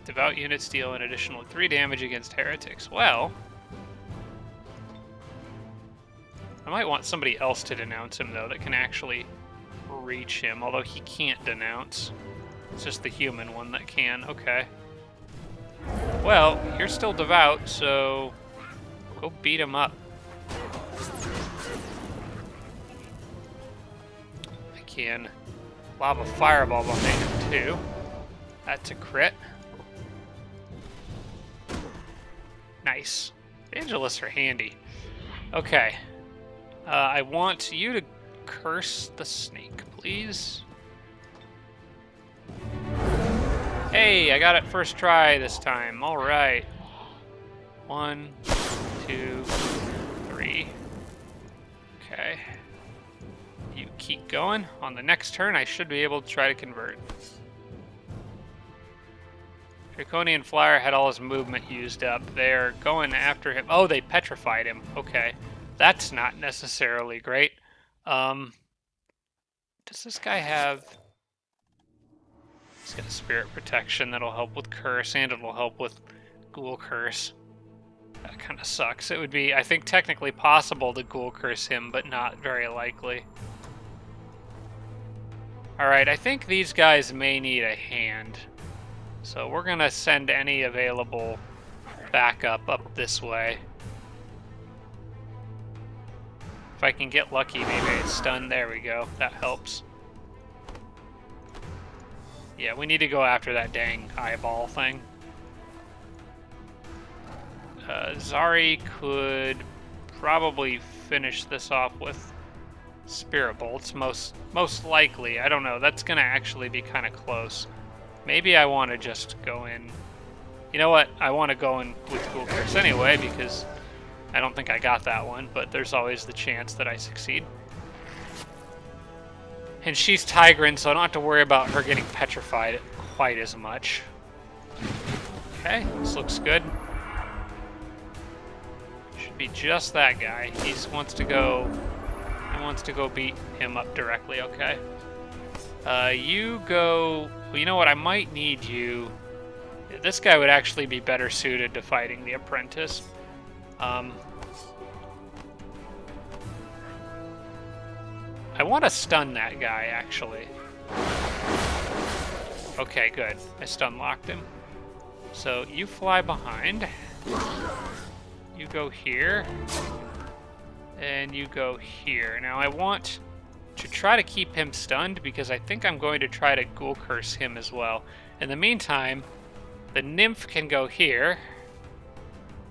Devout units deal an additional 3 damage against heretics. Well, I might want somebody else to denounce him, though, that can actually reach him, although he can't denounce. It's just the human one that can. Okay. Well, you're still devout, so go beat him up. I can lob a fireball behind him, too. That's a crit. Nice. Evangelists are handy. Okay. I want you to curse the snake, please. Hey, I got it first try this time. All right. 1, 2, 3. Okay. You keep going. On the next turn, I should be able to try to convert. Draconian Flyer had all his movement used up. They're going after him. Oh, they petrified him. Okay. That's not necessarily great. Does this guy have... He's got a Spirit Protection that'll help with Curse, and it'll help with Ghoul Curse. That kind of sucks. It would be, I think, technically possible to Ghoul Curse him, but not very likely. Alright, I think these guys may need a hand. So we're going to send any available backup up this way. If I can get lucky, maybe it's stunned. There we go. That helps. Yeah, we need to go after that dang eyeball thing. Zari could probably finish this off with Spirit Bolts, most likely. I don't know. That's going to actually be kind of close. Maybe I want to just go in... You know what? I want to go in with Ghoul Curse anyway, because I don't think I got that one, but there's always the chance that I succeed. And she's Tigran, so I don't have to worry about her getting petrified quite as much. Okay, this looks good. Should be just that guy. He wants to go beat him up directly, okay. You go... Well, you know what? I might need you... This guy would actually be better suited to fighting the apprentice. I want to stun that guy, actually. Okay, good. I stun locked him. So you fly behind. You go here. And you go here. Now I want to try to keep him stunned because I think I'm going to try to Ghoul Curse him as well. In the meantime, the nymph can go here.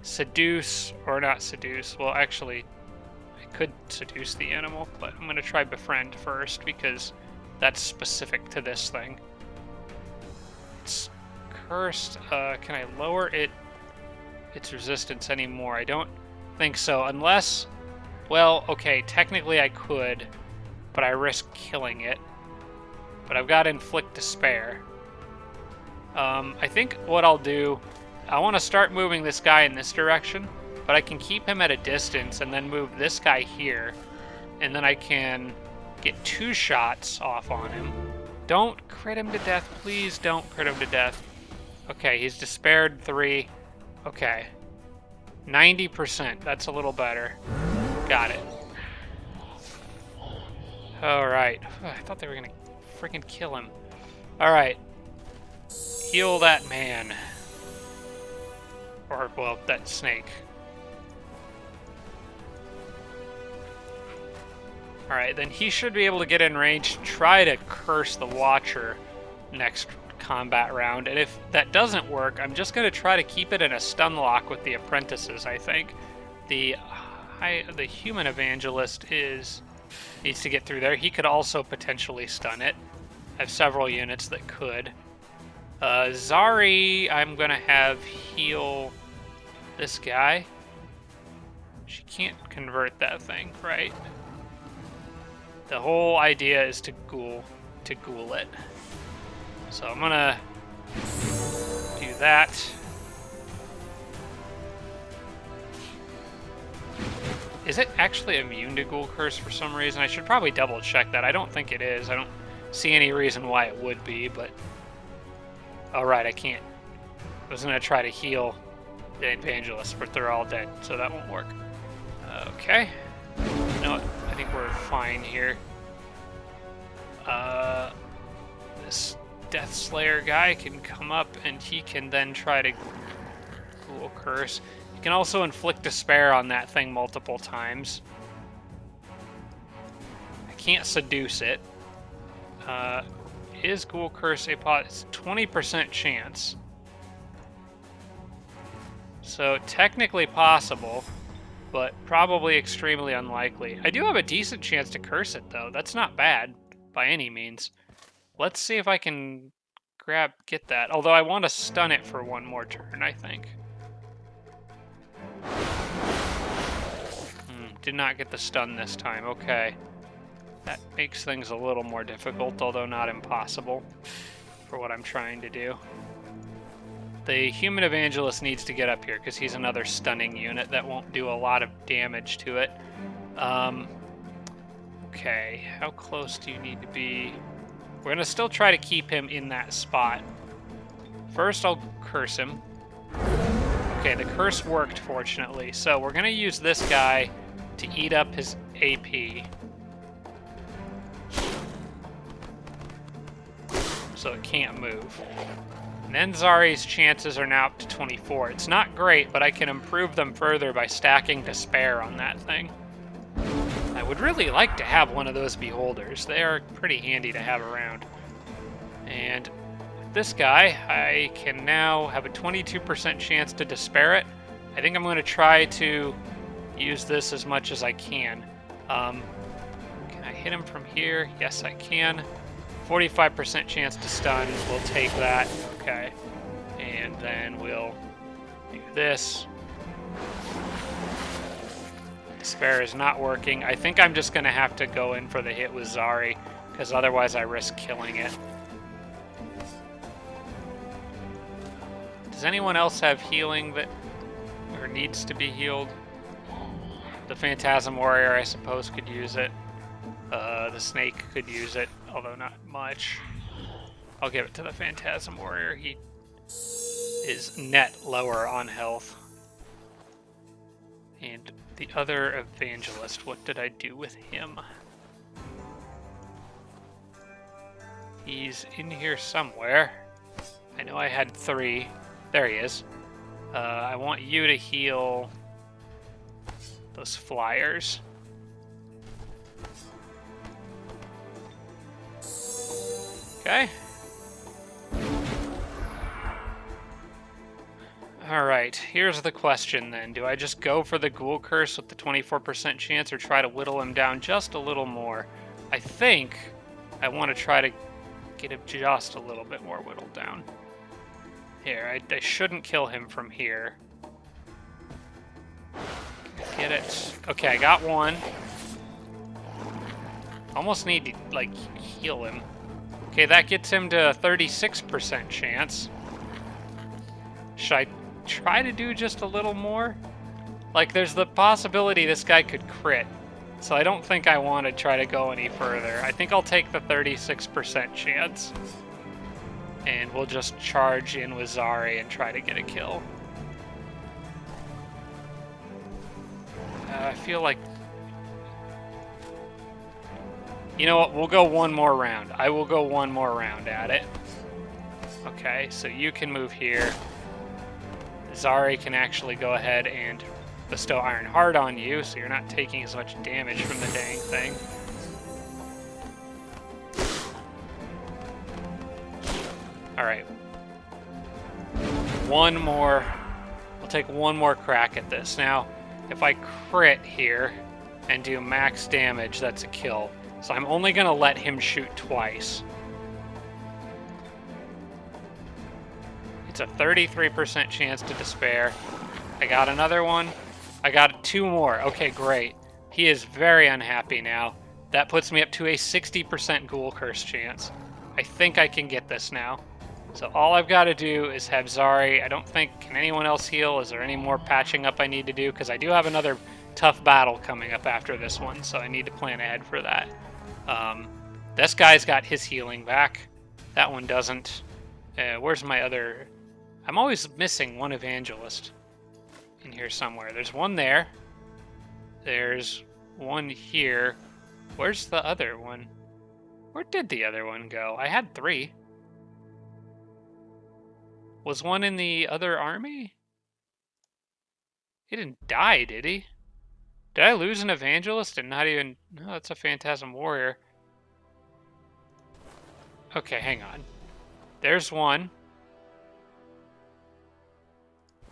Seduce, or not seduce. Well, actually, I could seduce the animal, but I'm going to try befriend first because that's specific to this thing. It's cursed. Can I lower its resistance anymore? I don't think so, unless... Well, okay, technically I could, but I risk killing it. But I've got Inflict Despair. I think what I'll do... I want to start moving this guy in this direction, but I can keep him at a distance and then move this guy here. And then I can get 2 shots off on him. Don't crit him to death. Please don't crit him to death. Okay, he's despaired 3. Okay. 90%. That's a little better. Got it. Alright. I thought they were going to freaking kill him. Alright. Heal that man. Or, well, that snake. Alright, then he should be able to get in range, try to curse the Watcher next combat round. And if that doesn't work, I'm just going to try to keep it in a stun lock with the apprentices, I think. The human evangelist needs to get through there. He could also potentially stun it. I have several units that could. Zari, I'm going to have heal this guy. She can't convert that thing, right? The whole idea is to ghoul it. So I'm gonna do that. Is it actually immune to Ghoul Curse for some reason? I should probably double check that. I don't think it is. I don't see any reason why it would be, but... Alright, I can't. I was gonna try to heal the Evangelists, but they're all dead, so that won't work. Okay. No, I think we're fine here. This Death Slayer guy can come up and he can then try to Ghoul Curse. He can also inflict despair on that thing multiple times. I can't seduce it. Is Ghoul Curse a pot? It's 20% chance. So technically possible, but probably extremely unlikely. I do have a decent chance to curse it, though. That's not bad by any means. Let's see if I can get that. Although I want to stun it for one more turn, I think. Did not get the stun this time. Okay. That makes things a little more difficult, although not impossible for what I'm trying to do. The Human Evangelist needs to get up here because he's another stunning unit that won't do a lot of damage to it. Okay, how close do you need to be? We're going to still try to keep him in that spot. First, I'll curse him. Okay, the curse worked, fortunately. So we're going to use this guy to eat up his AP. So it can't move. And then Zari's chances are now up to 24. It's not great, but I can improve them further by stacking Despair on that thing. I would really like to have one of those Beholders. They are pretty handy to have around. And this guy, I can now have a 22% chance to Despair it. I think I'm going to try to use this as much as I can. Can I hit him from here? Yes, I can. 45% chance to stun. We'll take that. Okay. And then we'll do this. Despair is not working. I think I'm just going to have to go in for the hit with Zari, because otherwise I risk killing it. Does anyone else have healing that or needs to be healed? The Phantasm Warrior, I suppose, could use it. The Snake could use it, although not much. I'll give it to the Phantasm Warrior. He is net lower on health. And the other Evangelist, what did I do with him? He's in here somewhere. I know I had 3. There he is. I want you to heal those flyers. Okay. Alright. Alright, here's the question then. Do I just go for the Ghoul Curse with the 24% chance or try to whittle him down just a little more? I think I want to try to get him just a little bit more whittled down. Here, I shouldn't kill him from here. Get it. Okay, I got one. Almost need to, like, heal him. Okay, that gets him to 36% chance. Should I try to do just a little more? Like, there's the possibility this guy could crit. So I don't think I want to try to go any further. I think I'll take the 36% chance. And we'll just charge in with Zari and try to get a kill. I feel like... You know what? We'll go one more round. I will go one more round at it. Okay, so you can move here. Zari can actually go ahead and bestow Iron Heart on you, so you're not taking as much damage from the dang thing. Alright. One more. We'll take one more crack at this. Now, if I crit here and do max damage, that's a kill. So I'm only going to let him shoot twice. It's a 33% chance to despair. I got another one. I got two more. Okay, great. He is very unhappy now. That puts me up to a 60% Ghoul Curse chance. I think I can get this now. So all I've got to do is have Zari. I don't think... Can anyone else heal? Is there any more patching up I need to do? Because I do have another tough battle coming up after this one, so I need to plan ahead for that. This guy's got his healing back. That one doesn't. Where's my other... I'm always missing one evangelist in here somewhere. There's one there. There's one here. Where's the other one? Where did the other one go? I had 3. Was one in the other army? He didn't die, did he? Did I lose an evangelist and not even... No, that's a Phantasm Warrior. Okay, hang on. There's one.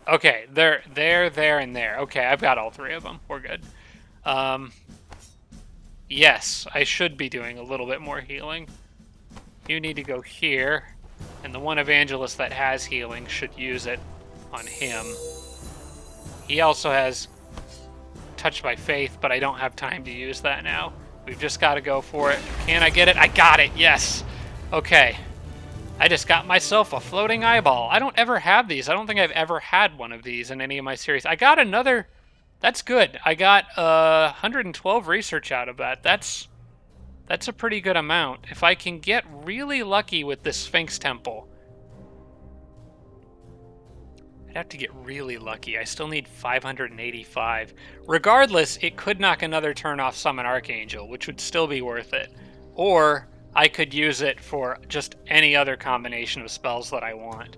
Okay, there, and there. Okay, I've got all 3 of them. We're good. Yes, I should be doing a little bit more healing. You need to go here, and the one evangelist that has healing should use it on him. He also has Touched by Faith, but I don't have time to use that now. We've just got to go for it. Can I get it? I got it! Yes! Okay. I just got myself a floating eyeball. I don't ever have these. I don't think I've ever had one of these in any of my series. I got another... That's good. I got 112 research out of that. That's a pretty good amount. If I can get really lucky with this Sphinx Temple... I'd have to get really lucky. I still need 585. Regardless, it could knock another turn off Summon Archangel, which would still be worth it. Or I could use it for just any other combination of spells that I want.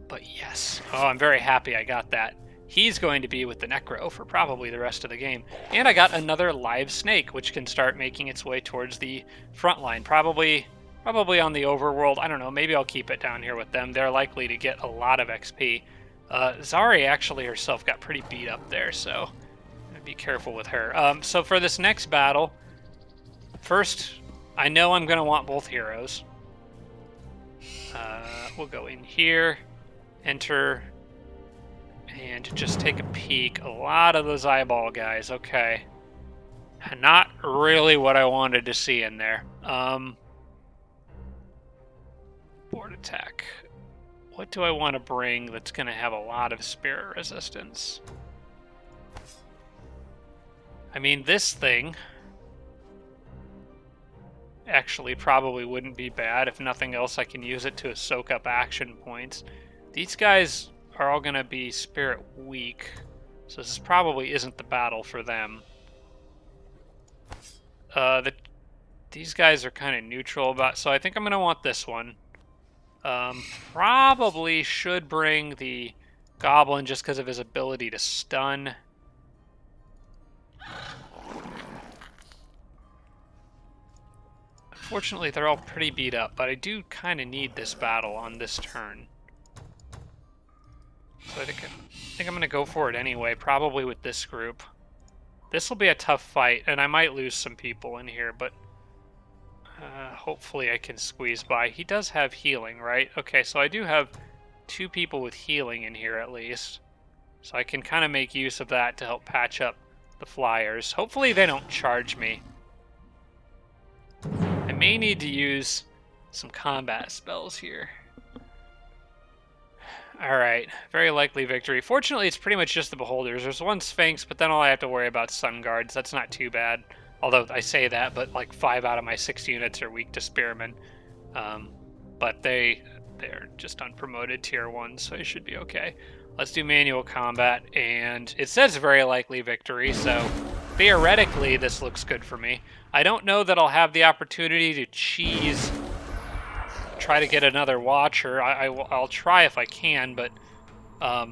But yes. Oh, I'm very happy I got that. He's going to be with the Necro for probably the rest of the game. And I got another live snake, which can start making its way towards the front line. Probably on the overworld. I don't know. Maybe I'll keep it down here with them. They're likely to get a lot of XP. Zari actually herself got pretty beat up there, so be careful with her. So for this next battle, first, I know I'm going to want both heroes. We'll go in here, enter, and just take a peek. A lot of those eyeball guys, okay. Not really what I wanted to see in there. Board attack. What do I want to bring that's going to have a lot of spirit resistance? I mean, this thing actually probably wouldn't be bad. If nothing else, I can use it to soak up action points. These guys are all going to be spirit weak, so this probably isn't the battle for them. These guys are kind of neutral about, so I think I'm going to want this one. Probably should bring the Goblin just because of his ability to stun. Unfortunately, they're all pretty beat up, but I do kind of need this battle on this turn. So I think I'm going to go for it anyway, probably with this group. This will be a tough fight, and I might lose some people in here, but hopefully I can squeeze by. He does have healing, right? Okay, so I do have 2 people with healing in here at least. So I can kind of make use of that to help patch up the flyers. Hopefully they don't charge me. I may need to use some combat spells here. Alright, very likely victory. Fortunately, it's pretty much just the beholders. There's 1 Sphinx, but then all I have to worry about sun guards. That's not too bad. Although I say that, but like 5 out of my 6 units are weak to spearmen. But they're just unpromoted tier 1, so I should be okay. Let's do manual combat, and it says very likely victory, so theoretically this looks good for me. I don't know that I'll have the opportunity to try to get another watcher. I'll try if I can, but I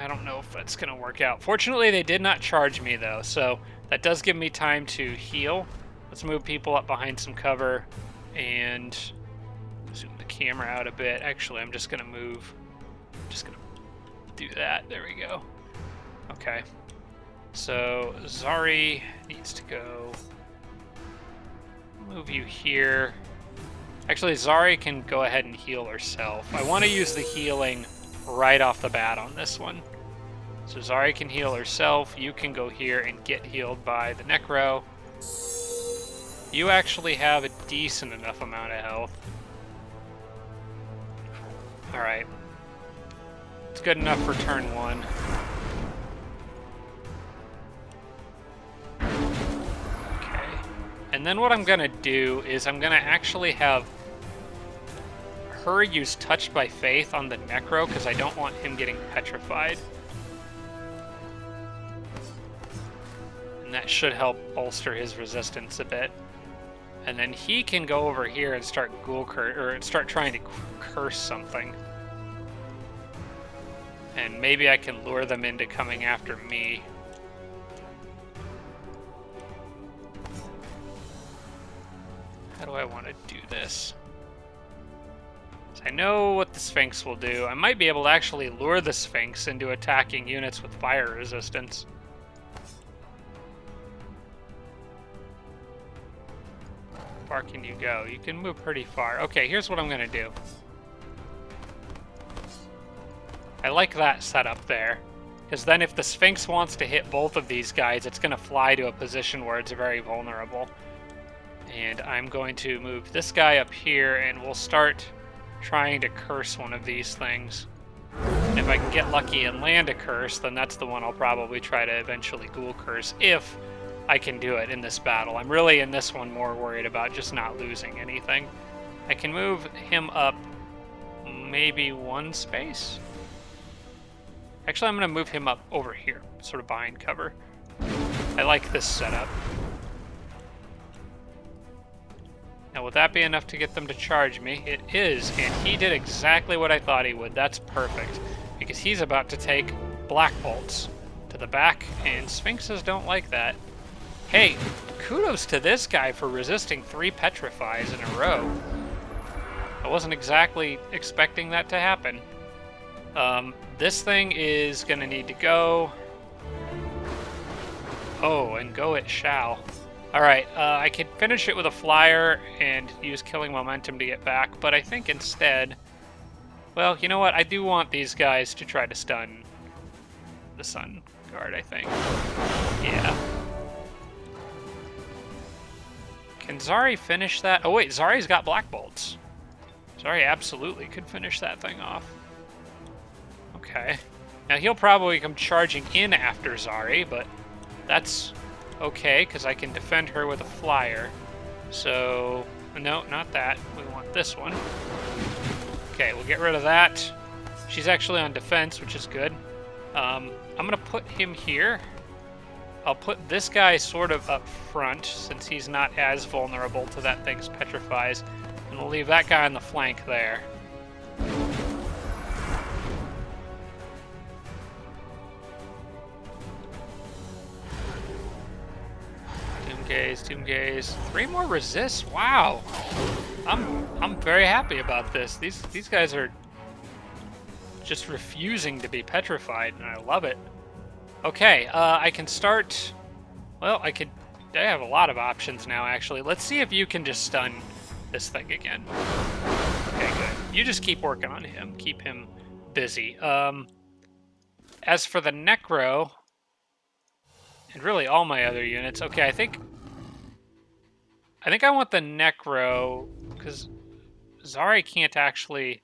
don't know if that's going to work out. Fortunately, they did not charge me, though, so that does give me time to heal. Let's move people up behind some cover and zoom the camera out a bit. Actually, I'm just going to do that. There we go. Okay. So, Zari needs to go. Move you here. Actually, Zari can go ahead and heal herself. I want to use the healing right off the bat on this one. So Zari can heal herself. You can go here and get healed by the Necro. You actually have a decent enough amount of health. Alright. It's good enough for turn 1. And then what I'm going to do is I'm going to actually have her use Touched by Faith on the Necro because I don't want him getting petrified. And that should help bolster his resistance a bit. And then he can go over here and start start trying to curse something. And maybe I can lure them into coming after me. How do I want to do this? So I know what the Sphinx will do. I might be able to actually lure the Sphinx into attacking units with fire resistance. How far can you go? You can move pretty far. Okay, here's what I'm going to do. I like that setup there. Because then if the Sphinx wants to hit both of these guys, it's going to fly to a position where it's very vulnerable. And I'm going to move this guy up here, and we'll start trying to curse one of these things. And if I can get lucky and land a curse, then that's the one I'll probably try to eventually ghoul curse, if I can do it in this battle. I'm really in this one more worried about just not losing anything. I can move him up maybe 1 space. Actually, I'm going to move him up over here, sort of behind cover. I like this setup. Now, will that be enough to get them to charge me? It is, and he did exactly what I thought he would. That's perfect, because he's about to take Black Bolts to the back, and Sphinxes don't like that. Hey, kudos to this guy for resisting 3 Petrifies in a row. I wasn't exactly expecting that to happen. This thing is going to need to go. Oh, and go it shall. Alright, I could finish it with a flyer and use Killing Momentum to get back, but I think instead... Well, you know what? I do want these guys to try to stun the Sun Guard, I think. Yeah. Can Zari finish that? Oh wait, Zari's got Black Bolts. Zari absolutely could finish that thing off. Okay. Now he'll probably come charging in after Zari, but that's okay, because I can defend her with a flyer. So, no, not that. We want this one. Okay, we'll get rid of that. She's actually on defense, which is good. I'm going to put him here. I'll put this guy sort of up front, since he's not as vulnerable to that thing's petrifies. And we'll leave that guy on the flank there. Doom gaze. 3 more resists. Wow. I'm very happy about this. These guys are just refusing to be petrified, and I love it. Okay, I can start... Well, I have a lot of options now, actually. Let's see if you can just stun this thing again. Okay, good. You just keep working on him. Keep him busy. As for the Necro, and really all my other units, okay, I think I want the Necro, because Zari can't actually...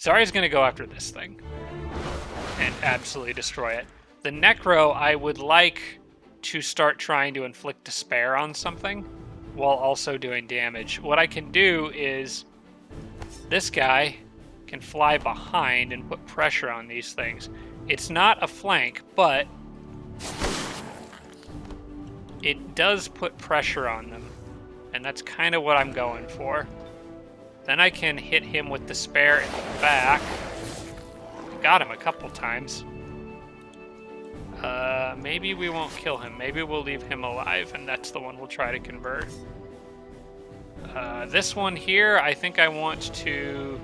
Zari's going to go after this thing and absolutely destroy it. The Necro, I would like to start trying to inflict despair on something while also doing damage. What I can do is this guy can fly behind and put pressure on these things. It's not a flank, but it does put pressure on them, and that's kind of what I'm going for. Then I can hit him with despair in the back. Got him a couple times. Maybe we won't kill him. Maybe we'll leave him alive, and that's the one we'll try to convert. This one here, I think I want to...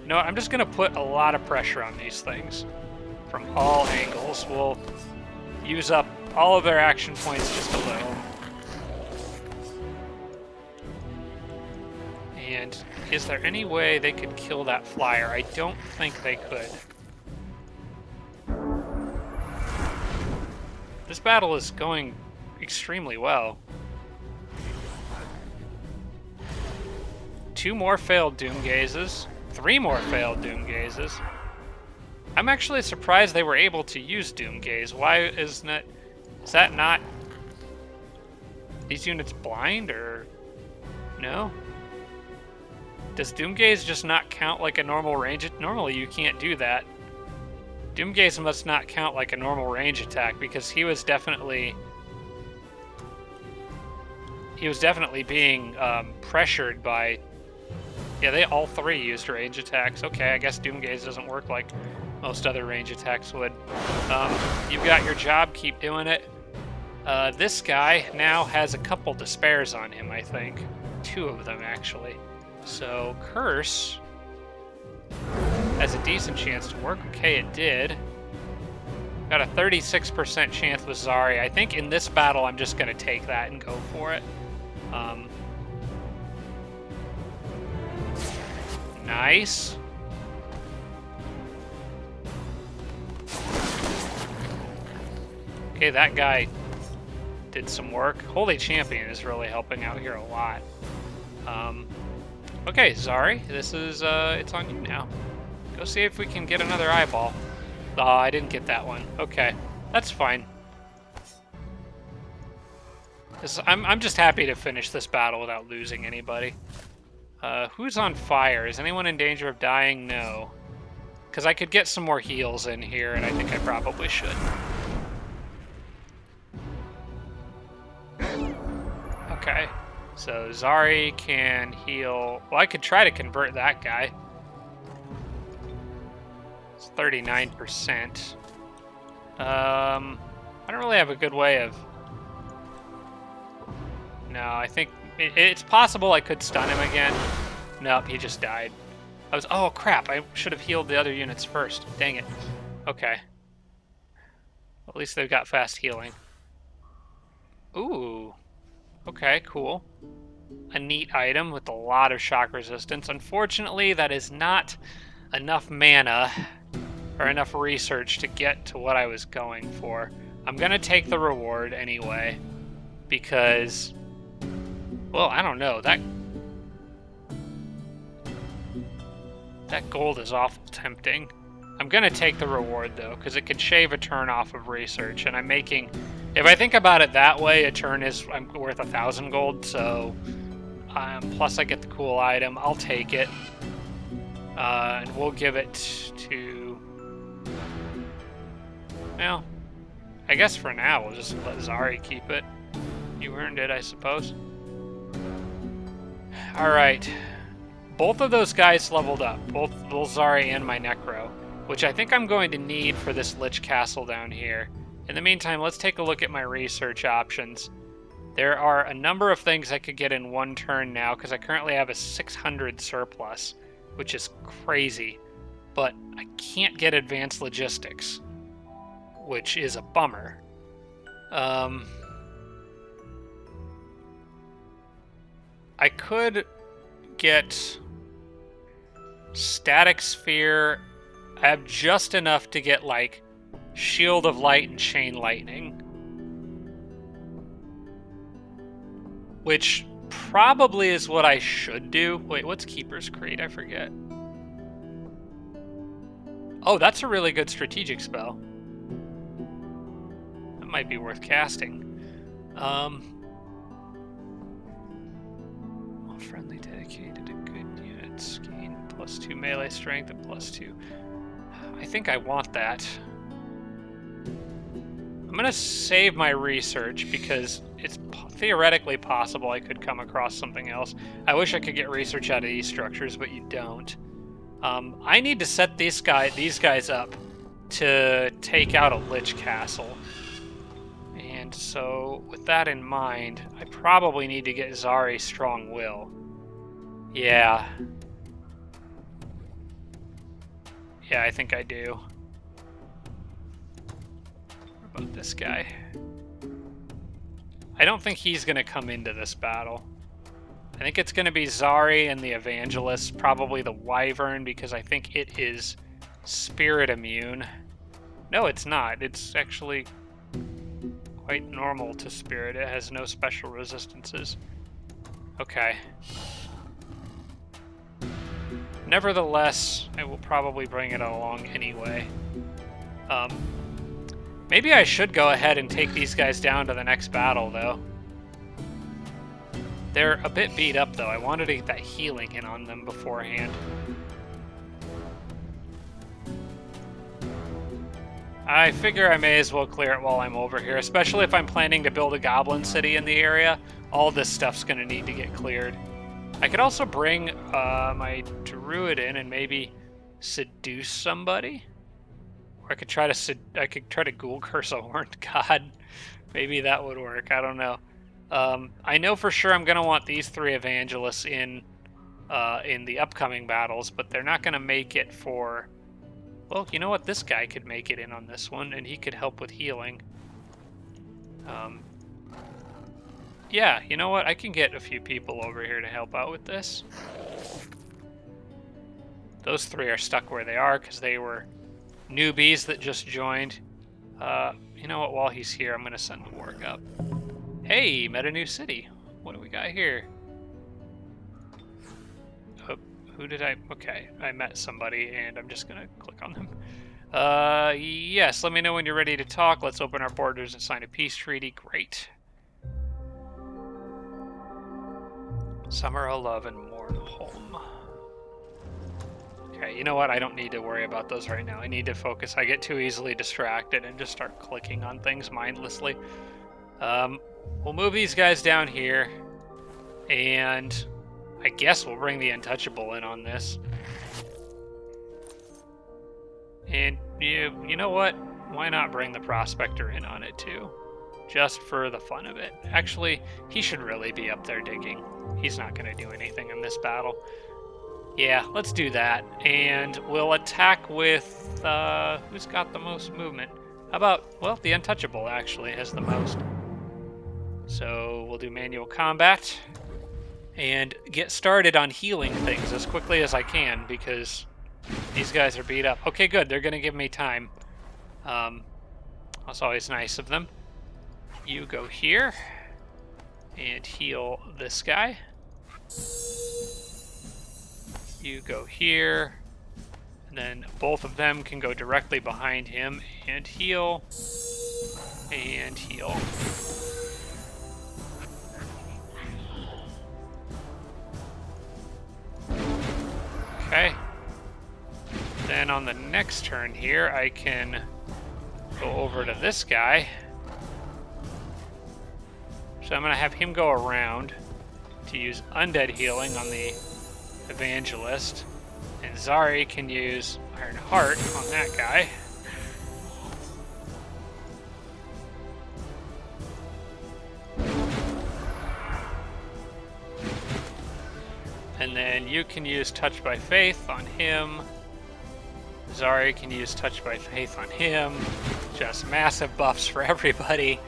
No, I'm just going to put a lot of pressure on these things from all angles. We'll use up all of their action points just a little. And is there any way they could kill that flyer? I don't think they could. This battle is going extremely well. 2 more failed Doom Gazes. 3 more failed Doom Gazes. I'm actually surprised they were able to use Doom Gaze. Why isn't it... Is that not... These units blind, or... No? Does Doom Gaze just not count like a normal range? Normally you can't do that. Doom Gaze must not count like a normal range attack, because he was definitely being pressured by... Yeah, they all 3 used range attacks. Okay, I guess Doom Gaze doesn't work like most other range attacks would. You've got your job, keep doing it. This guy now has a couple despairs on him, I think. 2 of them, actually. So, Curse has a decent chance to work. Okay, it did. Got a 36% chance with Zari. I think in this battle, I'm just going to take that and go for it. Nice. Okay, that guy did some work. Holy Champion is really helping out here a lot. Okay, Zari, this is, it's on you now. Go see if we can get another eyeball. Oh, I didn't get that one. Okay, that's fine. I'm just happy to finish this battle without losing anybody. Who's on fire? Is anyone in danger of dying? No. Because I could get some more heals in here, and I think I probably should. Okay. So Zari can heal... Well, I could try to convert that guy. It's 39%. I don't really have a good way of... No, I think... It's possible I could stun him again. Nope, he just died. Oh, crap. I should have healed the other units first. Dang it. Okay. At least they've got fast healing. Ooh. Okay, cool. A neat item with a lot of shock resistance. Unfortunately, that is not enough mana or enough research to get to what I was going for. I'm going to take the reward anyway, because, well, I don't know. That gold is awful tempting. I'm going to take the reward, though, because it could shave a turn off of research, and I'm making... If I think about it that way, a turn is I'm worth 1,000 gold, so plus I get the cool item. I'll take it, and we'll give it to... Well, I guess for now we'll just let Zari keep it. You earned it, I suppose. All right, both of those guys leveled up, both Zari and my Necro, which I think I'm going to need for this Lich Castle down here. In the meantime, let's take a look at my research options. There are a number of things I could get in one turn now, because I currently have a 600 surplus, which is crazy. but I can't get advanced logistics, which is a bummer. I could get static sphere. I have just enough to get, like, shield of light and chain lightning, which probably is what I should do. Wait, what's Keeper's Crate? I forget. Oh, that's a really good strategic spell. That might be worth casting. Friendly dedicated to good units. Gain +2 melee strength and +2. I think I want that. I'm going to save my research because it's theoretically possible I could come across something else. I wish I could get research out of these structures, but you don't. I need to set these guys up to take out a Lich Castle. And so, with that in mind, I probably need to get Zari Strong Will. Yeah. Yeah, I think I do. What about this guy? I don't think he's going to come into this battle. I think it's going to be Zari and the Evangelist, probably the Wyvern, because I think it is spirit immune. No, it's not. It's actually quite normal to spirit. It has no special resistances. Okay. Nevertheless, I will probably bring it along anyway. Maybe I should go ahead and take these guys down to the next battle, though. They're a bit beat up, though. I wanted to get that healing in on them beforehand. I figure I may as well clear it while I'm over here, especially if I'm planning to build a goblin city in the area. All this stuff's going to need to get cleared. I could also bring my druid in and maybe seduce somebody. Or I could try to ghoul curse a horned god. Maybe that would work. I don't know. I know for sure I'm going to want these 3 evangelists in the upcoming battles, but they're not going to make it for... Well, you know what? This guy could make it in on this one, and he could help with healing. Yeah, you know what? I can get a few people over here to help out with this. Those 3 are stuck where they are because they were newbies that just joined. You know what? While he's here, I'm going to send the work up. Hey, met a new city. What do we got here? Oh, who did I... Okay, I met somebody, and I'm just going to click on them. Yes, let me know when you're ready to talk. Let's open our borders and sign a peace treaty. Great. Summer of Love and Mournholm. Okay, you know what? I don't need to worry about those right now. I need to focus. I get too easily distracted and just start clicking on things mindlessly. We'll move these guys down here, and I guess we'll bring the Untouchable in on this. And you know what? Why not bring the Prospector in on it too? Just for the fun of it. Actually, he should really be up there digging. He's not going to do anything in this battle. Yeah, let's do that. And we'll attack with... who's got the most movement? How about... Well, the Untouchable actually has the most. So we'll do manual combat. And get started on healing things as quickly as I can, because these guys are beat up. Okay, good. They're going to give me time. That's always nice of them. You go here and heal this guy. You go here, and then both of them can go directly behind him and heal, and heal. Okay. Then on the next turn here, I can go over to this guy. So I'm going to have him go around to use undead healing on the Evangelist. And Zari can use Iron Heart on that guy. And then you can use Touch by Faith on him. Zari can use Touch by Faith on him. Just massive buffs for everybody.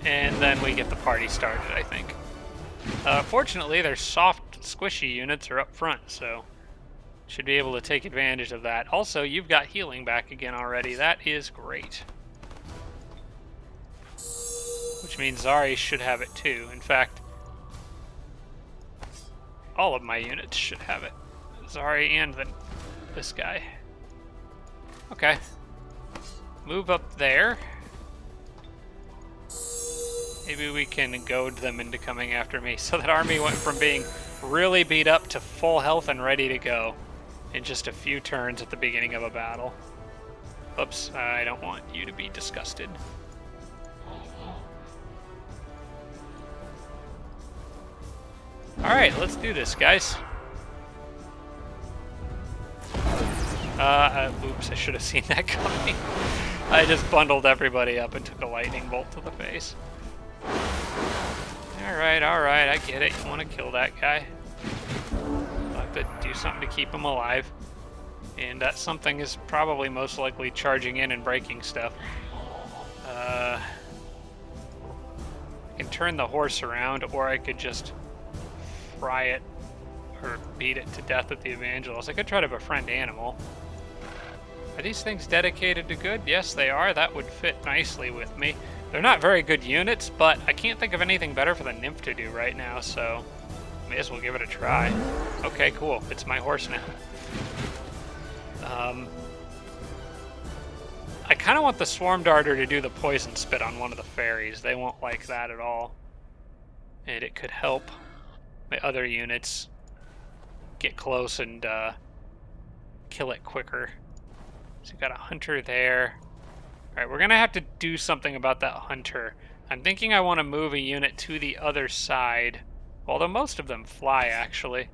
And then we get the party started, I think. Fortunately, their soft, squishy units are up front, so should be able to take advantage of that. Also, you've got healing back again already. That is great. Which means Zari should have it too. In fact, all of my units should have it. Zari and this guy. Okay. Move up there. Maybe we can goad them into coming after me. So that army went from being really beat up to full health and ready to go in just a few turns at the beginning of a battle. Oops, I don't want you to be disgusted. Alright, let's do this, guys. Oops, I should have seen that coming. I just bundled everybody up and took a lightning bolt to the face. Alright, I get it. You want to kill that guy. I'll have to do something to keep him alive. And that something is probably most likely charging in and breaking stuff. I can turn the horse around, or I could just fry it or beat it to death with the evangelist. I could try to befriend animal. Are these things dedicated to good? Yes, they are. That would fit nicely with me. They're not very good units, but I can't think of anything better for the nymph to do right now, so may as well give it a try. Okay, cool. It's my horse now. I kind of want the swarm darter to do the poison spit on one of the fairies. They won't like that at all. And it could help my other units get close and kill it quicker. So we've got a hunter there. Alright, we're going to have to do something about that hunter. I'm thinking I want to move a unit to the other side. Although most of them fly, actually.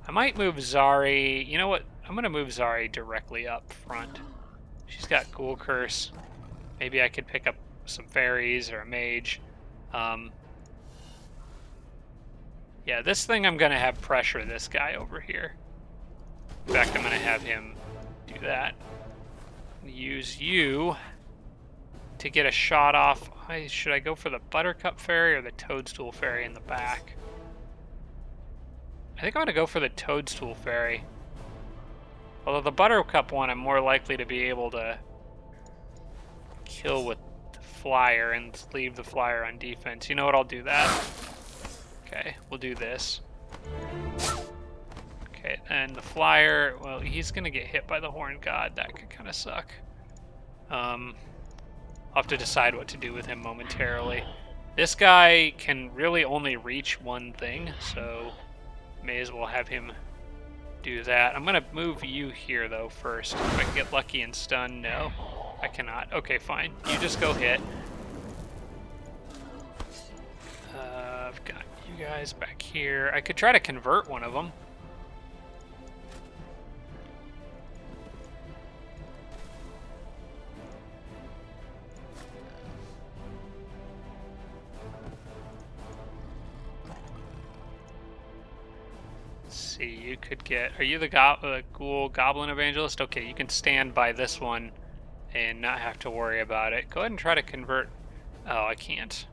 I might move Zari. You know what? I'm going to move Zari directly up front. She's got Ghoul Curse. Maybe I could pick up some fairies or a mage. Yeah, this thing I'm going to have pressure this guy over here. In fact, I'm going to have him do that. Use you to get a shot off. Should I go for the Buttercup Fairy or the Toadstool Fairy in the back? I think I'm going to go for the Toadstool Fairy. Although the Buttercup one I'm more likely to be able to kill with the Flyer and leave the Flyer on defense. You know what, I'll do that. Okay, we'll do this. Okay, and the Flyer, well, he's going to get hit by the Horned God. That could kind of suck. I'll have to decide what to do with him momentarily. This guy can really only reach one thing, so may as well have him do that. I'm going to move you here, though, first. If I can get lucky and stun, no. I cannot. Okay, fine. You just go hit. I've got you guys back here. I could try to convert one of them. You could get... Are you the ghoul goblin evangelist? Okay, you can stand by this one and not have to worry about it. Go ahead and try to convert... Oh, I can't.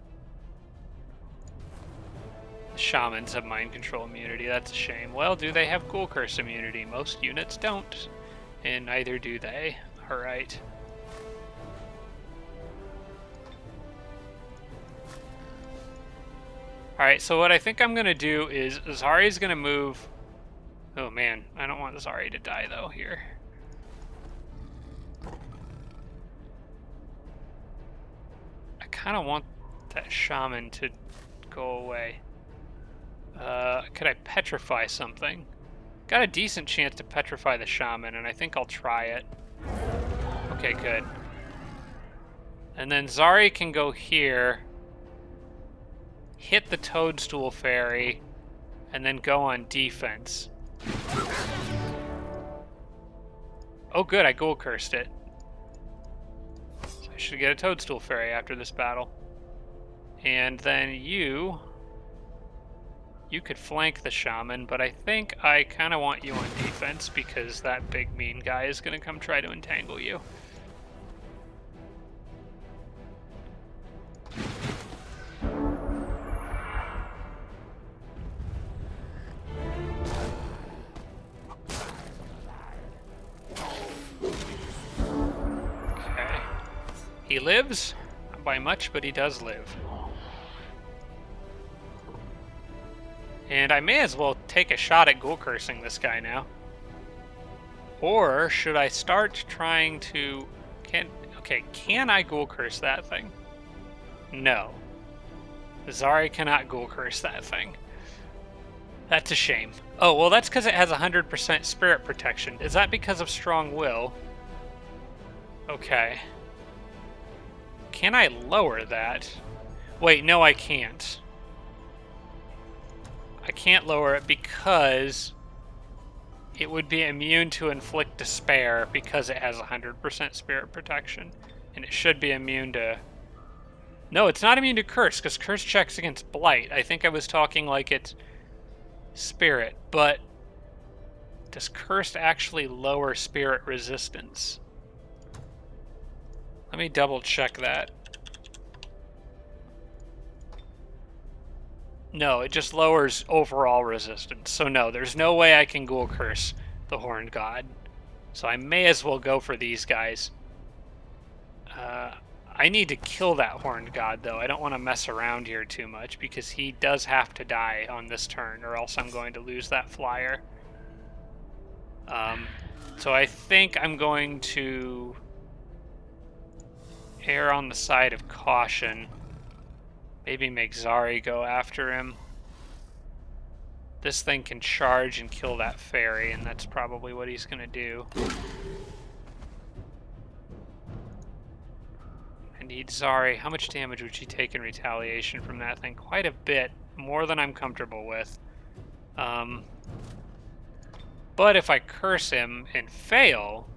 The shamans have mind control immunity. That's a shame. Well, do they have ghoul curse immunity? Most units don't. And neither do they. Alright. Alright, so what I think I'm going to do is Zari's going to move... Oh man, I don't want Zari to die though here. I kind of want that shaman to go away. Could I petrify something? Got a decent chance to petrify the shaman, and I think I'll try it. Okay, good. And then Zari can go here, hit the Toadstool Fairy, and then go on defense. Oh good, I ghoul cursed it. So I should get a Toadstool Fairy after this battle. And then you You could flank the shaman, but I think I kind of want you on defense because that big mean guy is going to come try to entangle you. Okay. He lives. Not by much, but he does live. And I may as well take a shot at ghoul cursing this guy now. Or should I start trying to... can I ghoul curse that thing? No. Zari cannot ghoul curse that thing. That's a shame. Oh, well that's because it has 100% spirit protection. Is that because of strong will? Okay. Can I lower that? Wait, no I can't. I can't lower it because it would be immune to inflict despair because it has 100% spirit protection. And it should be immune to... No, it's not immune to curse because curse checks against blight. I think I was talking like it's spirit, but does curse actually lower spirit resistance? Let me double check that. No, it just lowers overall resistance. So no, there's no way I can ghoul curse the Horned God. So I may as well go for these guys. I need to kill that Horned God, though. I don't want to mess around here too much, because he does have to die on this turn, or else I'm going to lose that flyer. So I think I'm going to err on the side of caution. Maybe make Zari go after him. This thing can charge and kill that fairy, and that's probably what he's going to do. I need Zari. How much damage would she take in retaliation from that thing? Quite a bit. More than I'm comfortable with. But if I curse him and fail,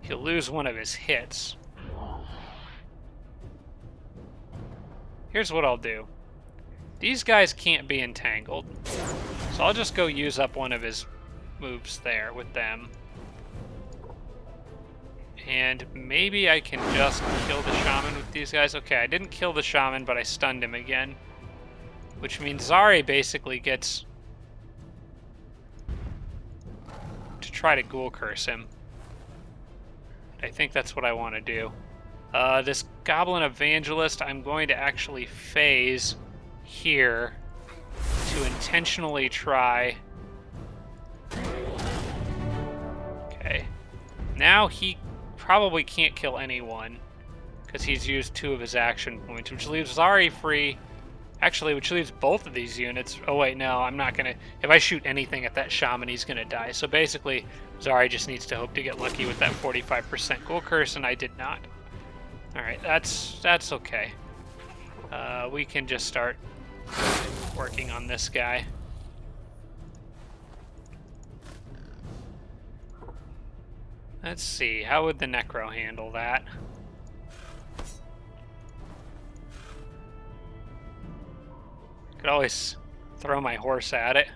he'll lose one of his hits. Here's what I'll do. These guys can't be entangled, so I'll just go use up one of his moves there with them. And maybe I can just kill the shaman with these guys. Okay, I didn't kill the shaman, but I stunned him again. Which means Zari basically gets to try to ghoul curse him. I think that's what I want to do. This Goblin Evangelist, I'm going to actually phase here to intentionally try. Okay. Now he probably can't kill anyone because he's used 2 of his action points, which leaves Zari free. Actually, which leaves both of these units. Oh wait, no, I'm not gonna. If I shoot anything at that shaman, he's gonna die. So basically, Zari just needs to hope to get lucky with that 45% ghoul curse, and I did not. Alright, that's okay. We can just start working on this guy. Let's see, how would the Necro handle that? Could always throw my horse at it.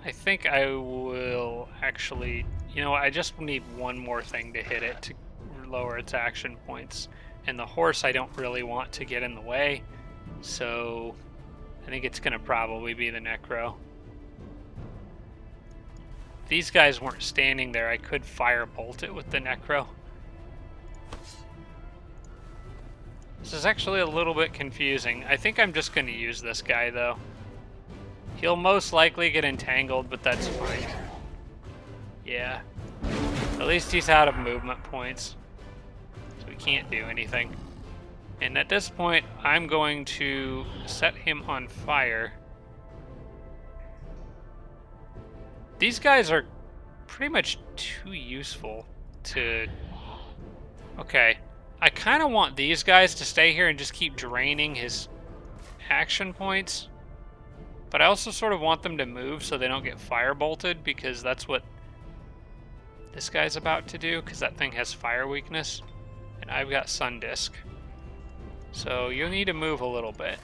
I think I will actually... You know what, I just need one more thing to hit it to lower its action points. And the horse I don't really want to get in the way, so I think it's going to probably be the Necro. If these guys weren't standing there, I could firebolt it with the Necro. This is actually a little bit confusing. I think I'm just going to use this guy, though. He'll most likely get entangled, but that's fine. Yeah. At least he's out of movement points. So we can't do anything. And at this point, I'm going to set him on fire. These guys are pretty much too useful to... Okay. I kind of want these guys to stay here and just keep draining his action points. But I also sort of want them to move so they don't get firebolted, because that's what this guy's about to do, because that thing has fire weakness. And I've got Sun Disk. So you'll need to move a little bit.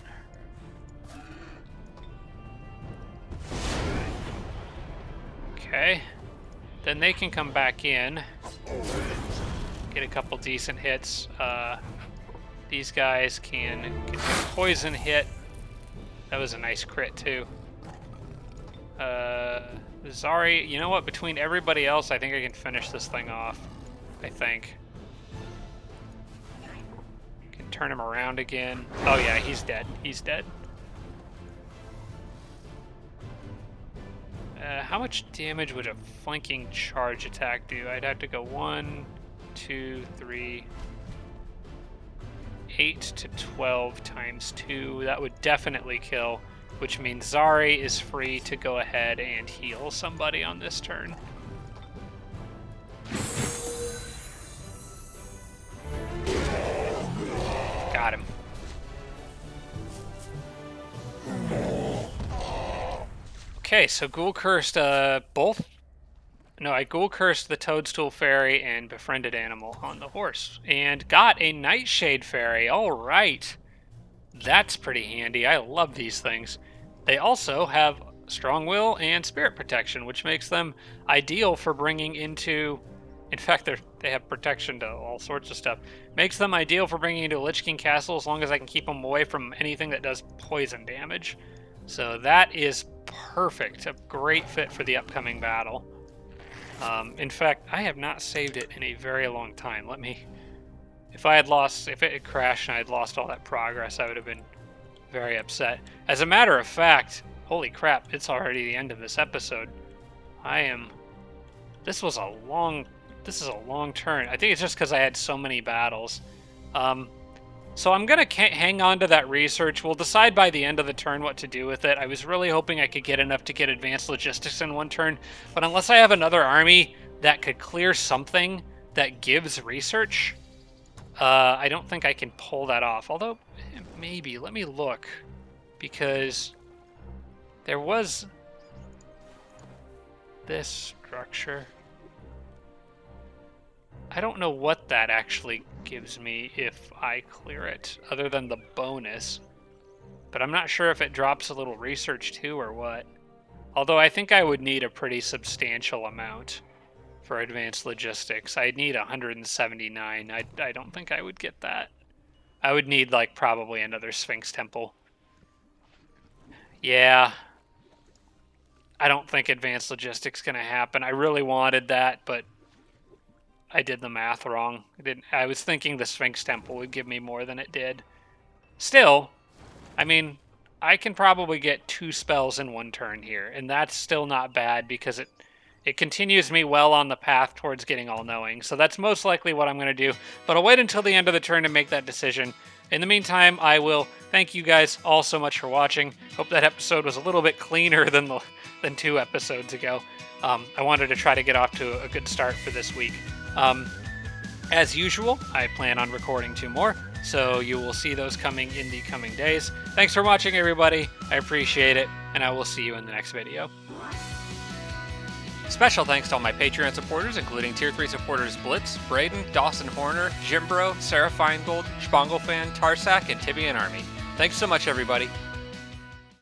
Okay. Then they can come back in. Get a couple decent hits. These guys can get a poison hit. That was a nice crit too. Zari, you know what? Between everybody else, I think I can finish this thing off. I think. Can turn him around again. Oh yeah, he's dead. He's dead. How much damage would a flanking charge attack do? I'd have to go 1, 2, 3, 8 to 12 times 2. That would definitely kill, which means Zari is free to go ahead and heal somebody on this turn. Got him. Okay, so Ghoul Cursed both. No, I Ghoul Cursed the Toadstool Fairy and Befriended Animal on the horse. And got a Nightshade Fairy. Alright. That's pretty handy. I love these things. They also have Strong Will and Spirit Protection, which makes them ideal for bringing into... In fact, they have protection to all sorts of stuff. Makes them ideal for bringing into a Lich King Castle as long as I can keep them away from anything that does poison damage. So that is perfect. A great fit for the upcoming battle. In fact, I have not saved it in a very long time. Let me... If it had crashed and I had lost all that progress, I would have been very upset. As a matter of fact, holy crap, it's already the end of this episode. This is a long turn. I think it's just because I had so many battles. So I'm going to hang on to that research. We'll decide by the end of the turn what to do with it. I was really hoping I could get enough to get advanced logistics in one turn, but unless I have another army that could clear something that gives research, I don't think I can pull that off. Although, maybe. Let me look. Because there was this structure. I don't know what that actually gives me if I clear it, other than the bonus. But I'm not sure if it drops a little research too or what. Although I think I would need a pretty substantial amount for advanced logistics. I'd need 179. I don't think I would get that. I would need like probably another Sphinx Temple. Yeah. I don't think advanced logistics gonna happen. I really wanted that, but I did the math wrong. I was thinking the Sphinx Temple would give me more than it did. Still, I mean, I can probably get 2 spells in one turn here, and that's still not bad because it continues me well on the path towards getting All-Knowing. So that's most likely what I'm going to do, but I'll wait until the end of the turn to make that decision. In the meantime, I will thank you guys all so much for watching. Hope that episode was a little bit cleaner than 2 episodes ago. I wanted to try to get off to a good start for this week. As usual, I plan on recording 2 more, so you will see those coming in the coming days. Thanks for watching, everybody. I appreciate it, and I will see you in the next video. Special thanks to all my Patreon supporters, including Tier 3 supporters Blitz, Braden, Dawson Horner, Jimbro, Sarah Feingold, Spanglefan, Tarsak, and Tibian Army. Thanks so much, everybody.